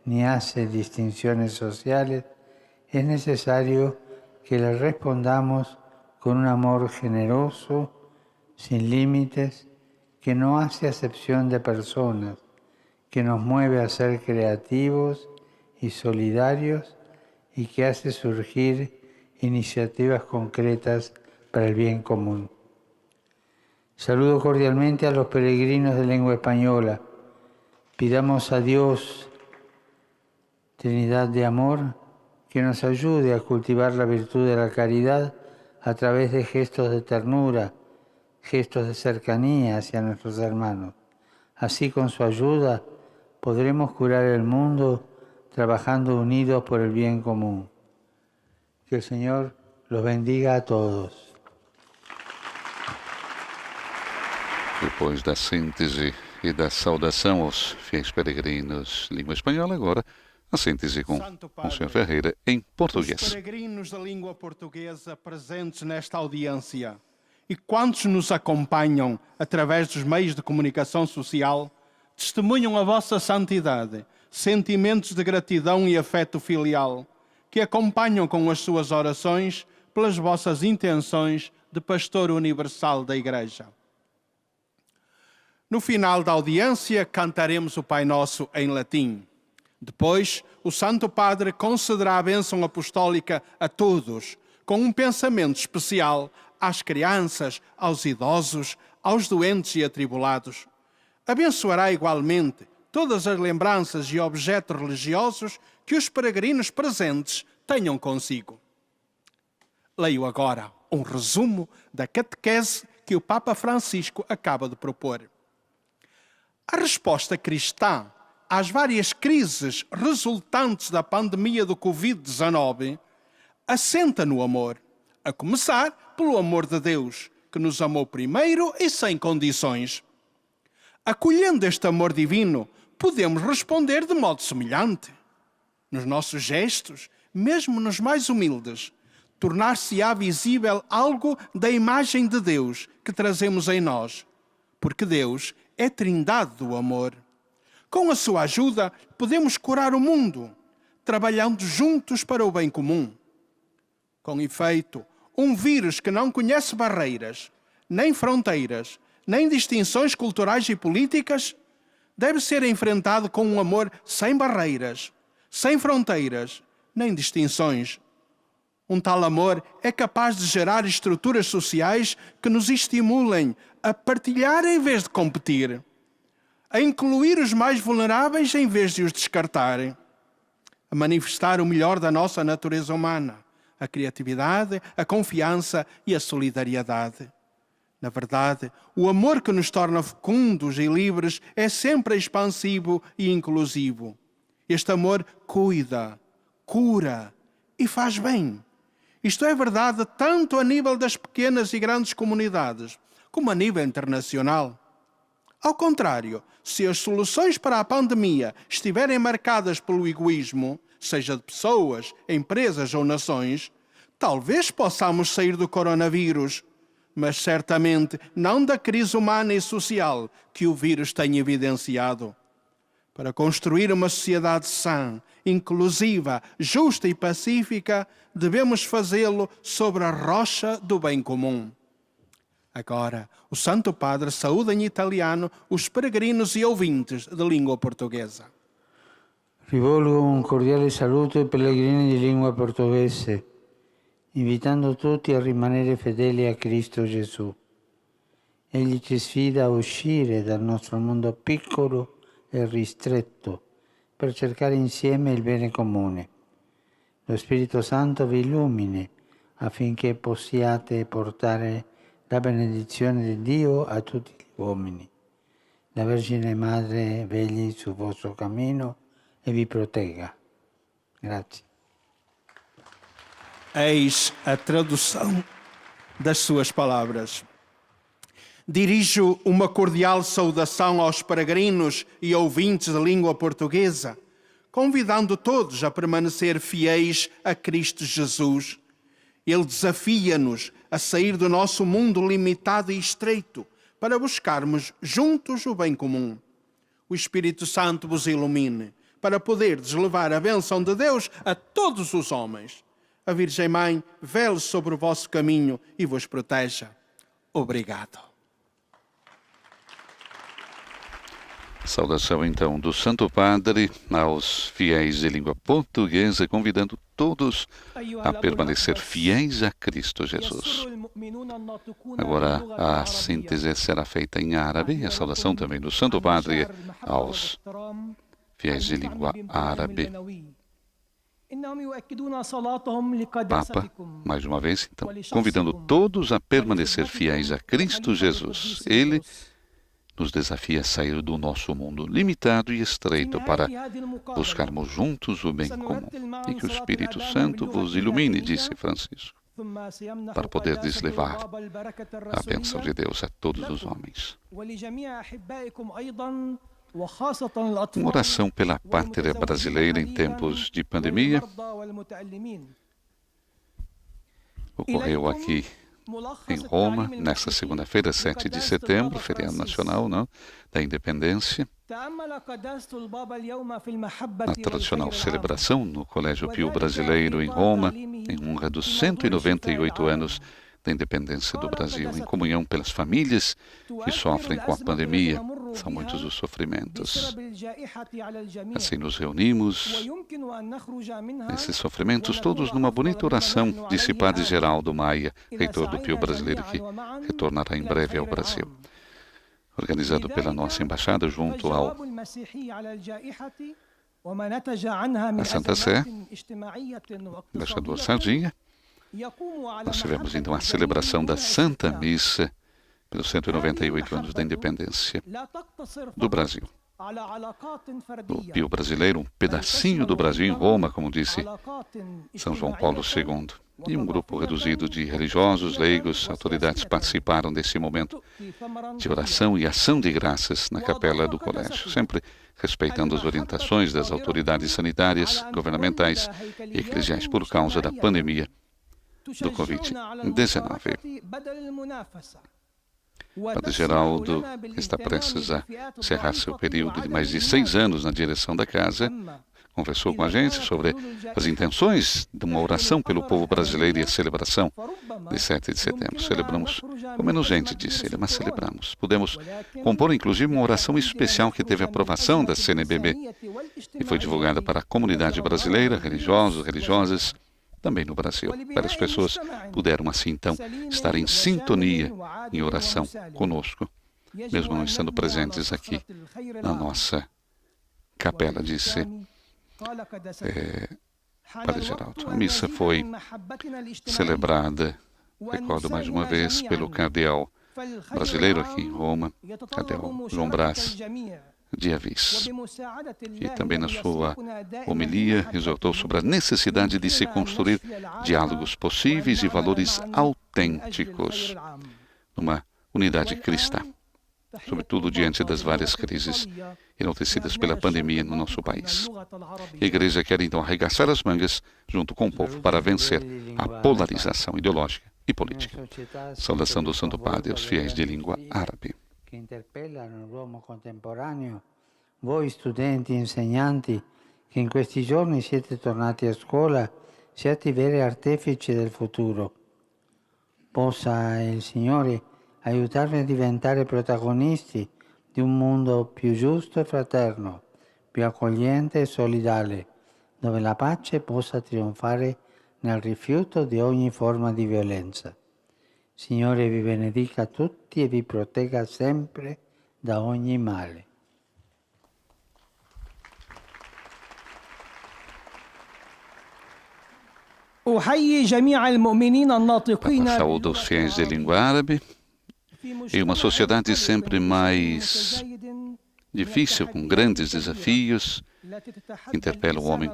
ni hace distinciones sociales, es necesario que le respondamos con un amor generoso, sin límites, que no hace acepción de personas, que nos mueve a ser creativos y solidarios y que hace surgir iniciativas concretas para el bien común. Saludo cordialmente a los peregrinos de lengua española. Pidamos a Dios, Trinidad de amor, que nos ayude a cultivar la virtud de la caridad a través de gestos de ternura, gestos de cercanía hacia nuestros hermanos. Así, con su ayuda, podremos curar el mundo trabajando unidos por el bien común. Que el Señor los bendiga a todos. Depois da síntese e da saudação aos fiéis peregrinos língua espanhola, agora a síntese com o Sr. Ferreira em português. Os peregrinos da língua portuguesa presentes nesta audiência e quantos nos acompanham através dos meios de comunicação social testemunham a vossa santidade, sentimentos de gratidão e afeto filial que acompanham com as suas orações pelas vossas intenções de pastor universal da Igreja. No final da audiência, cantaremos o Pai Nosso em latim. Depois, o Santo Padre concederá a bênção apostólica a todos, com um pensamento especial às crianças, aos idosos, aos doentes e atribulados. Abençoará igualmente todas as lembranças e objetos religiosos que os peregrinos presentes tenham consigo. Leio agora um resumo da catequese que o Papa Francisco acaba de propor. A resposta cristã às várias crises resultantes da pandemia do Covid-19 assenta no amor, a começar pelo amor de Deus, que nos amou primeiro e sem condições. Acolhendo este amor divino, podemos responder de modo semelhante. Nos nossos gestos, mesmo nos mais humildes, tornar-se-á visível algo da imagem de Deus que trazemos em nós, porque Deus é Trindade do amor. Com a sua ajuda, podemos curar o mundo, trabalhando juntos para o bem comum. Com efeito, um vírus que não conhece barreiras, nem fronteiras, nem distinções culturais e políticas, deve ser enfrentado com um amor sem barreiras, sem fronteiras, nem distinções. Um tal amor é capaz de gerar estruturas sociais que nos estimulem a partilhar em vez de competir, a incluir os mais vulneráveis em vez de os descartar, a manifestar o melhor da nossa natureza humana, a criatividade, a confiança e a solidariedade. Na verdade, o amor que nos torna fecundos e livres é sempre expansivo e inclusivo. Este amor cuida, cura e faz bem. Isto é verdade tanto a nível das pequenas e grandes comunidades, como a nível internacional. Ao contrário, se as soluções para a pandemia estiverem marcadas pelo egoísmo, seja de pessoas, empresas ou nações, talvez possamos sair do coronavírus, mas certamente não da crise humana e social que o vírus tem evidenciado. Para construir uma sociedade sã, inclusiva, justa e pacífica, devemos fazê-lo sobre a rocha do bem comum. Agora, o Santo Padre saúda em italiano os peregrinos e ouvintes de língua portuguesa. Rivolgo un cordiale saluto ai pellegrini di lingua portoghese, invitando tutti a rimanere fedeli a Cristo Gesù. Egli ci sfida a uscire dal nostro mondo piccolo e ristretto per cercare insieme il bene comune. Lo Spirito Santo vi illumini affinché possiate portare la benedizione di Dio a tutti gli uomini. La Vergine Madre vegli sul vostro cammino e vi protegga. Grazie. Eis a tradução das suas palavras. Dirijo uma cordial saudação aos peregrinos e ouvintes da língua portuguesa, convidando todos a permanecer fiéis a Cristo Jesus. Ele desafia-nos a sair do nosso mundo limitado e estreito para buscarmos juntos o bem comum. O Espírito Santo vos ilumine, para poderdes levar a bênção de Deus a todos os homens. A Virgem Mãe vele sobre o vosso caminho e vos proteja. Obrigado. Saudação então do Santo Padre aos fiéis de língua portuguesa, convidando todos a permanecer fiéis a Cristo Jesus. Agora a síntese será feita em árabe e a saudação também do Santo Padre aos fiéis de língua árabe. Papa, mais uma vez, então, convidando todos a permanecer fiéis a Cristo Jesus. Ele nos desafia a sair do nosso mundo limitado e estreito para buscarmos juntos o bem comum. E que o Espírito Santo vos ilumine, disse Francisco, para poderdes levar a bênção de Deus a todos os homens. Uma oração pela pátria brasileira em tempos de pandemia. Ocorreu aqui em Roma, nesta segunda-feira, 7 de setembro, feriado nacional, não, da independência. Na tradicional celebração no Colégio Pio Brasileiro em Roma, em honra dos 198 anos da independência do Brasil, em comunhão pelas famílias que sofrem com a pandemia. São muitos os sofrimentos. Assim nos reunimos, nesses sofrimentos, todos numa bonita oração, disse Padre Geraldo Maia, reitor do Pio Brasileiro, que retornará em breve ao Brasil. Organizado pela nossa embaixada junto à Santa Sé, embaixador Sardinha. Nós tivemos então a celebração da Santa Missa pelos 198 anos da independência do Brasil. O Pio Brasileiro, um pedacinho do Brasil em Roma, como disse São João Paulo II. E um grupo reduzido de religiosos, leigos, autoridades participaram desse momento de oração e ação de graças na capela do colégio, sempre respeitando as orientações das autoridades sanitárias, governamentais e eclesiais por causa da pandemia do Covid-19. Padre Geraldo está prestes a encerrar seu período de mais de 6 anos na direção da casa. Conversou com a gente sobre as intenções de uma oração pelo povo brasileiro e a celebração de 7 de setembro. Celebramos com menos gente, disse ele, mas celebramos. Pudemos compor, inclusive, uma oração especial que teve aprovação da CNBB e foi divulgada para a comunidade brasileira, religiosos, religiosas, também no Brasil. Várias pessoas puderam, assim, então, estar em sintonia, em oração conosco, mesmo não estando presentes aqui na nossa capela, disse Padre Geraldo. A missa foi celebrada, recordo mais uma vez, pelo cardeal brasileiro aqui em Roma, cardeal João Brás de Assis, que também na sua homilia exortou sobre a necessidade de se construir diálogos possíveis e valores autênticos numa unidade cristã, sobretudo diante das várias crises enaltecidas pela pandemia no nosso país. A Igreja quer então arregaçar as mangas junto com o povo para vencer a polarização ideológica e política. Saudação do Santo Padre aos fiéis de língua árabe. Che interpellano l'uomo contemporaneo, voi studenti e insegnanti che in questi giorni siete tornati a scuola, siate i veri artefici del futuro. Possa il Signore aiutarvi a diventare protagonisti di un mondo più giusto e fraterno, più accogliente e solidale, dove la pace possa trionfare nel rifiuto di ogni forma di violenza. Signore vi benedica tutti e vi protegga sempre da ogni male. Saúdo os fiéis de língua árabe. Em uma sociedade sempre mais difícil, com grandes desafios, interpela o homem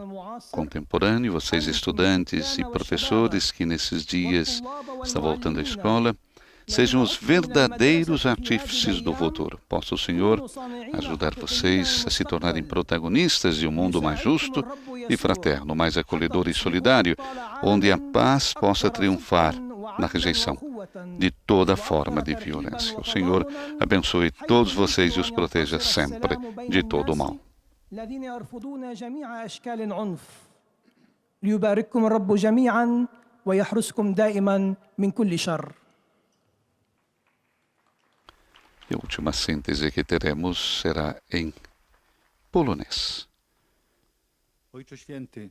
contemporâneo, vocês estudantes e professores que nesses dias estão voltando à escola, sejam os verdadeiros artífices do futuro. Possa o Senhor ajudar vocês a se tornarem protagonistas de um mundo mais justo e fraterno, mais acolhedor e solidário, onde a paz possa triunfar na rejeição de toda forma de violência. O Senhor abençoe todos vocês e os proteja sempre de todo o mal. ليبارككم الرب جميعا ويحرسكم دائما من كل شر. E a última síntese que teremos será em polonês. Ojcze Święty,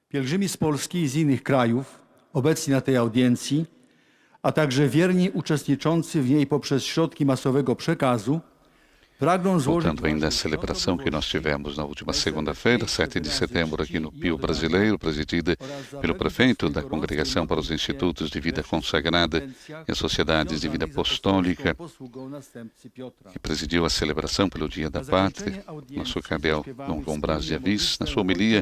pielgrzymi z Polski i z innych krajów obecni na tej audiencji, a także wierni uczestniczący w niej poprzez środki masowego przekazu, voltando ainda à celebração que nós tivemos na última segunda-feira, 7 de setembro, aqui no Pio Brasileiro, presidida pelo prefeito da Congregação para os Institutos de Vida Consagrada e as Sociedades de Vida Apostólica, que presidiu a celebração pelo Dia da Pátria, nosso cardeal Dom João Braz de Assis. Na sua homilia,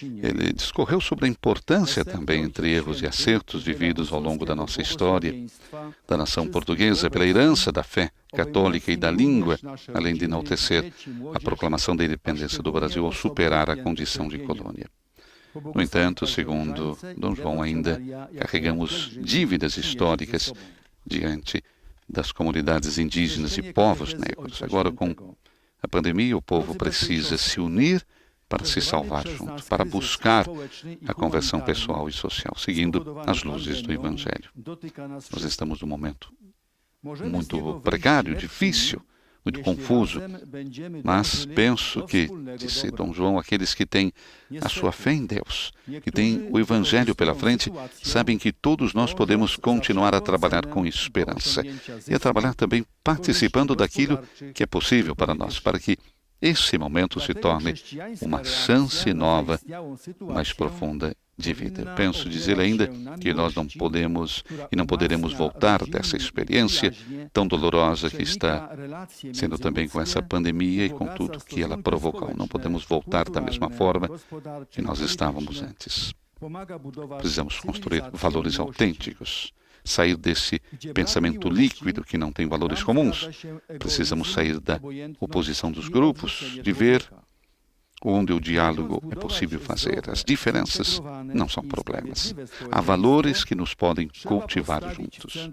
ele discorreu sobre a importância também entre erros e acertos vividos ao longo da nossa história, da nação portuguesa, pela herança da fé católica e da língua, além de enaltecer a proclamação da independência do Brasil ao superar a condição de colônia. No entanto, segundo Dom João, ainda carregamos dívidas históricas diante das comunidades indígenas e povos negros. Agora, com a pandemia, o povo precisa se unir para se salvar junto, para buscar a conversão pessoal e social, seguindo as luzes do Evangelho. Nós estamos num momento muito precário, difícil, muito confuso, mas penso que, disse Dom João, aqueles que têm a sua fé em Deus, que têm o Evangelho pela frente, sabem que todos nós podemos continuar a trabalhar com esperança e a trabalhar também participando daquilo que é possível para nós, para que esse momento se torne uma chance nova, mais profunda de vida. Penso dizer ainda que nós não podemos e não poderemos voltar dessa experiência tão dolorosa que está sendo também com essa pandemia e com tudo que ela provocou. Não podemos voltar da mesma forma que nós estávamos antes. Precisamos construir valores autênticos, sair desse pensamento líquido que não tem valores comuns. Precisamos sair da oposição dos grupos, de ver onde o diálogo é possível fazer. As diferenças não são problemas. Há valores que nos podem cultivar juntos.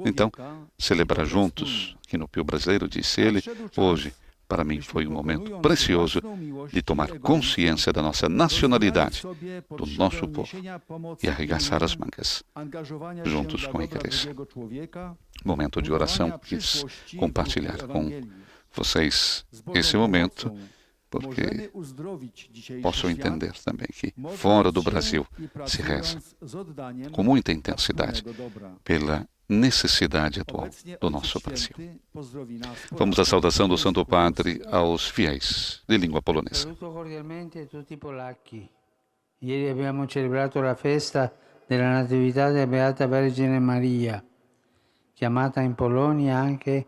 Então, celebrar juntos, aqui no Pio Brasileiro, disse ele, hoje, para mim, foi um momento precioso de tomar consciência da nossa nacionalidade, do nosso povo, e arregaçar as mangas, juntos com a Igreja. Momento de oração, quis compartilhar com vocês esse momento, porque posso entender também que fora do Brasil se reza com muita intensidade pela necessidade atual do nosso Brasil. Vamos à saudação do Santo Padre aos fiéis de língua polonesa. Saluto cordialmente tutti i polacchi. Ieri abbiamo celebrato la festa della Natività della Beata Vergine Maria, chiamata in Polonia anche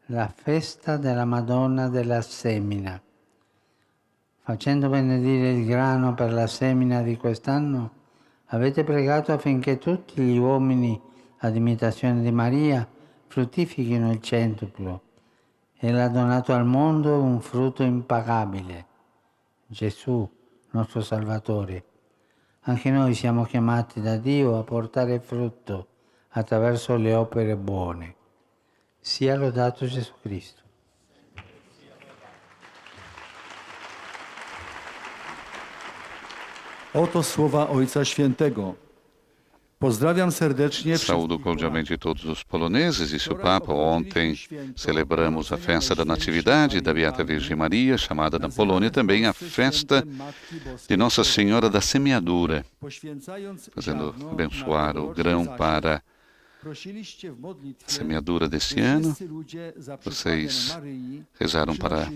la festa della Madonna della Semina. Facendo benedire il grano per la semina di quest'anno, avete pregato affinché tutti gli uomini, ad imitazione di Maria, fruttifichino il centuplo e l'ha donato al mondo un frutto impagabile, Gesù, nostro Salvatore. Anche noi siamo chiamati da Dio a portare frutto attraverso le opere buone. Sia lodato Gesù Cristo. Oto słowa Ojca Świętego. Pozdrawiam serdecznie. Saúdo cordialmente todos os poloneses e seu Papa. Ontem celebramos a festa da Natividade da Beata Virgem Maria, chamada na Polônia também a festa de Nossa Senhora da Semeadura, fazendo abençoar o grão para a semeadura deste ano. Vocês rezaram para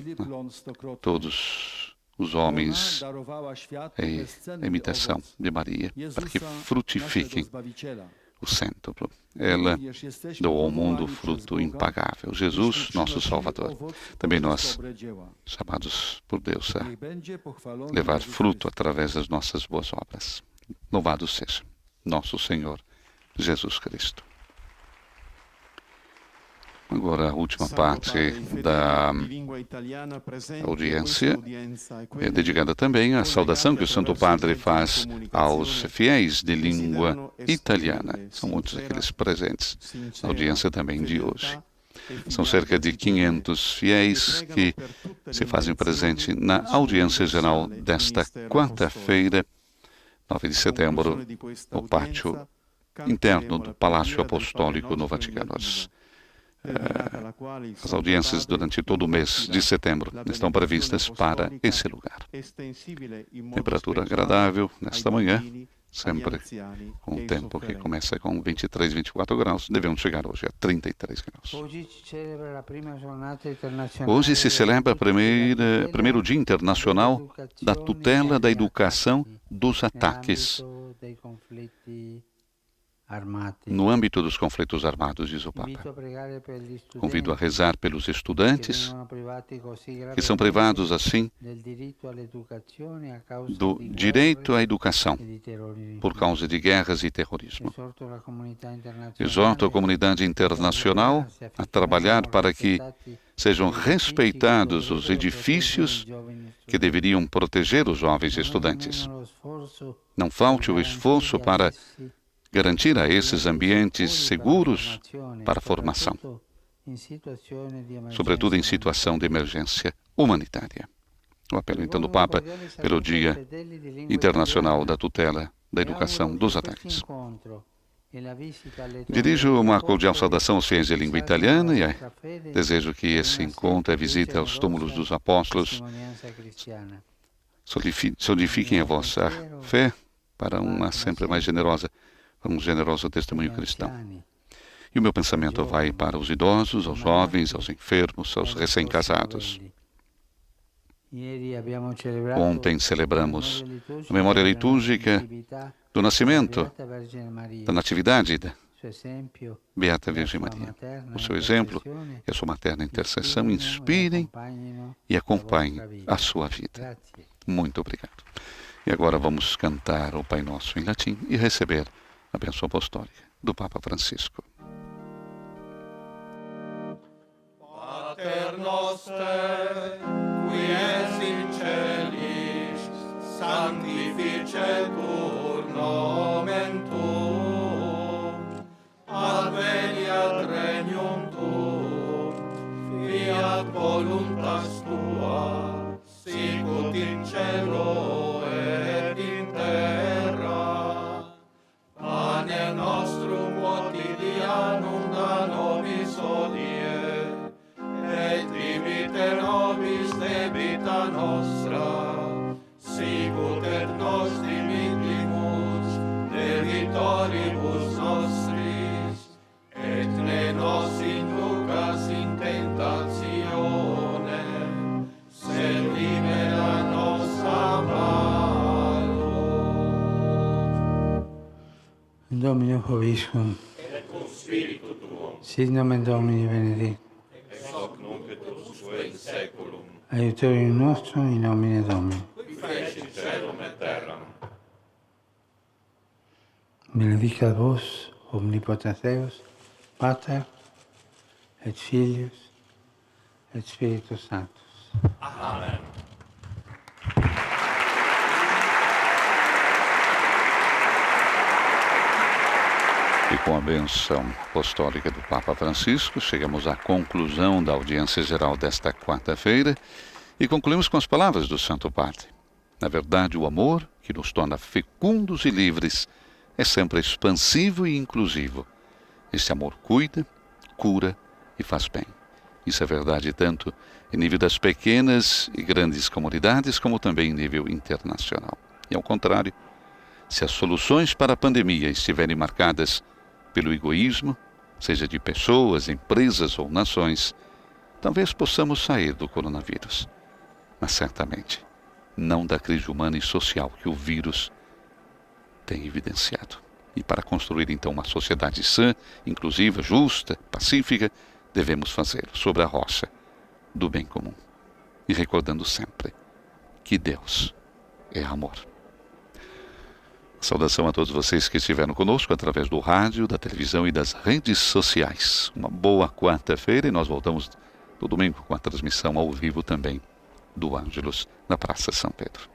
todos os homens a imitação de Maria, para que frutifiquem o cêntuplo. Ela doou ao mundo o fruto impagável, Jesus, nosso Salvador. Também nós, chamados por Deus a levar fruto através das nossas boas obras. Louvado seja nosso Senhor Jesus Cristo. Agora, a última parte da audiência é dedicada também à saudação que o Santo Padre faz aos fiéis de língua italiana. São muitos aqueles presentes na audiência também de hoje. São cerca de 500 fiéis que se fazem presente na audiência geral desta quarta-feira, 9 de setembro, no pátio interno do Palácio Apostólico no Vaticano. As audiências durante todo o mês de setembro estão previstas para esse lugar. Temperatura agradável nesta manhã, sempre com o tempo que começa com 23, 24 graus, devemos chegar hoje a 33 graus. Hoje se celebra o primeiro Dia Internacional da Tutela da Educação dos Ataques no âmbito dos conflitos armados, diz o Papa. Convido a rezar pelos estudantes que são privados, assim, do direito à educação por causa de guerras e terrorismo. Exorto a comunidade internacional a trabalhar para que sejam respeitados os edifícios que deveriam proteger os jovens estudantes. Não falte o esforço para garantir a esses ambientes seguros para a formação, sobretudo em situação de emergência humanitária. O apelo, então, do Papa pelo Dia Internacional da Tutela da Educação dos Ataques. Dirijo uma cordial saudação aos fiéis de língua italiana e desejo que esse encontro e a visita aos túmulos dos apóstolos solidifiquem a vossa fé para uma sempre mais generosa, um generoso testemunho cristão. E o meu pensamento vai para os idosos, aos jovens, aos enfermos, aos recém-casados. Ontem celebramos a memória litúrgica do nascimento, da natividade da Beata Virgem Maria. O seu exemplo e a sua materna intercessão inspirem e acompanhem a sua vida. Muito obrigado. E agora vamos cantar o Pai Nosso em latim e receber a bênção apostólica do Papa Francisco. Pater noster, qui es in celis, sanctificetur nomen tuum, adveniat regnum tuum, fiat voluntas tua, sicut in cielo et in terra. Panem nostrum quotidianum da nobis hodie, et dimitte nobis debita nostra, sicut et nos dimittimus debitoribus nostris, et ne nos inducas in tentationem, sed libera nos a malo. Domino Hoviscum, et cum spiritu tuum, sit nomen Domini benedictum, ex hoc nunc et usque in saeculum, aiutorium nostrum in nomine Domini. qui fecit caelum et terram. Benedicat vos, omnipotens Deus, Pater, et Filius, et Spiritus Sanctus. Amen. E com a bênção apostólica do Papa Francisco, chegamos à conclusão da audiência geral desta quarta-feira e concluímos com as palavras do Santo Padre. Na verdade, o amor, que nos torna fecundos e livres, é sempre expansivo e inclusivo. Esse amor cuida, cura e faz bem. Isso é verdade tanto em nível das pequenas e grandes comunidades, como também em nível internacional. E ao contrário, se as soluções para a pandemia estiverem marcadas pelo egoísmo, seja de pessoas, empresas ou nações, talvez possamos sair do coronavírus. Mas certamente não da crise humana e social que o vírus tem evidenciado. E para construir então uma sociedade sã, inclusiva, justa, pacífica, devemos fazê-lo sobre a rocha do bem comum. E recordando sempre que Deus é amor. Saudação a todos vocês que estiveram conosco através do rádio, da televisão e das redes sociais. Uma boa quarta-feira e nós voltamos no domingo com a transmissão ao vivo também do Ângelus na Praça São Pedro.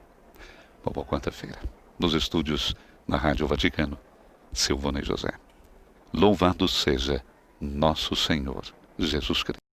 Uma boa quarta-feira. Nos estúdios na Rádio Vaticano, Silvana e José. Louvado seja nosso Senhor Jesus Cristo.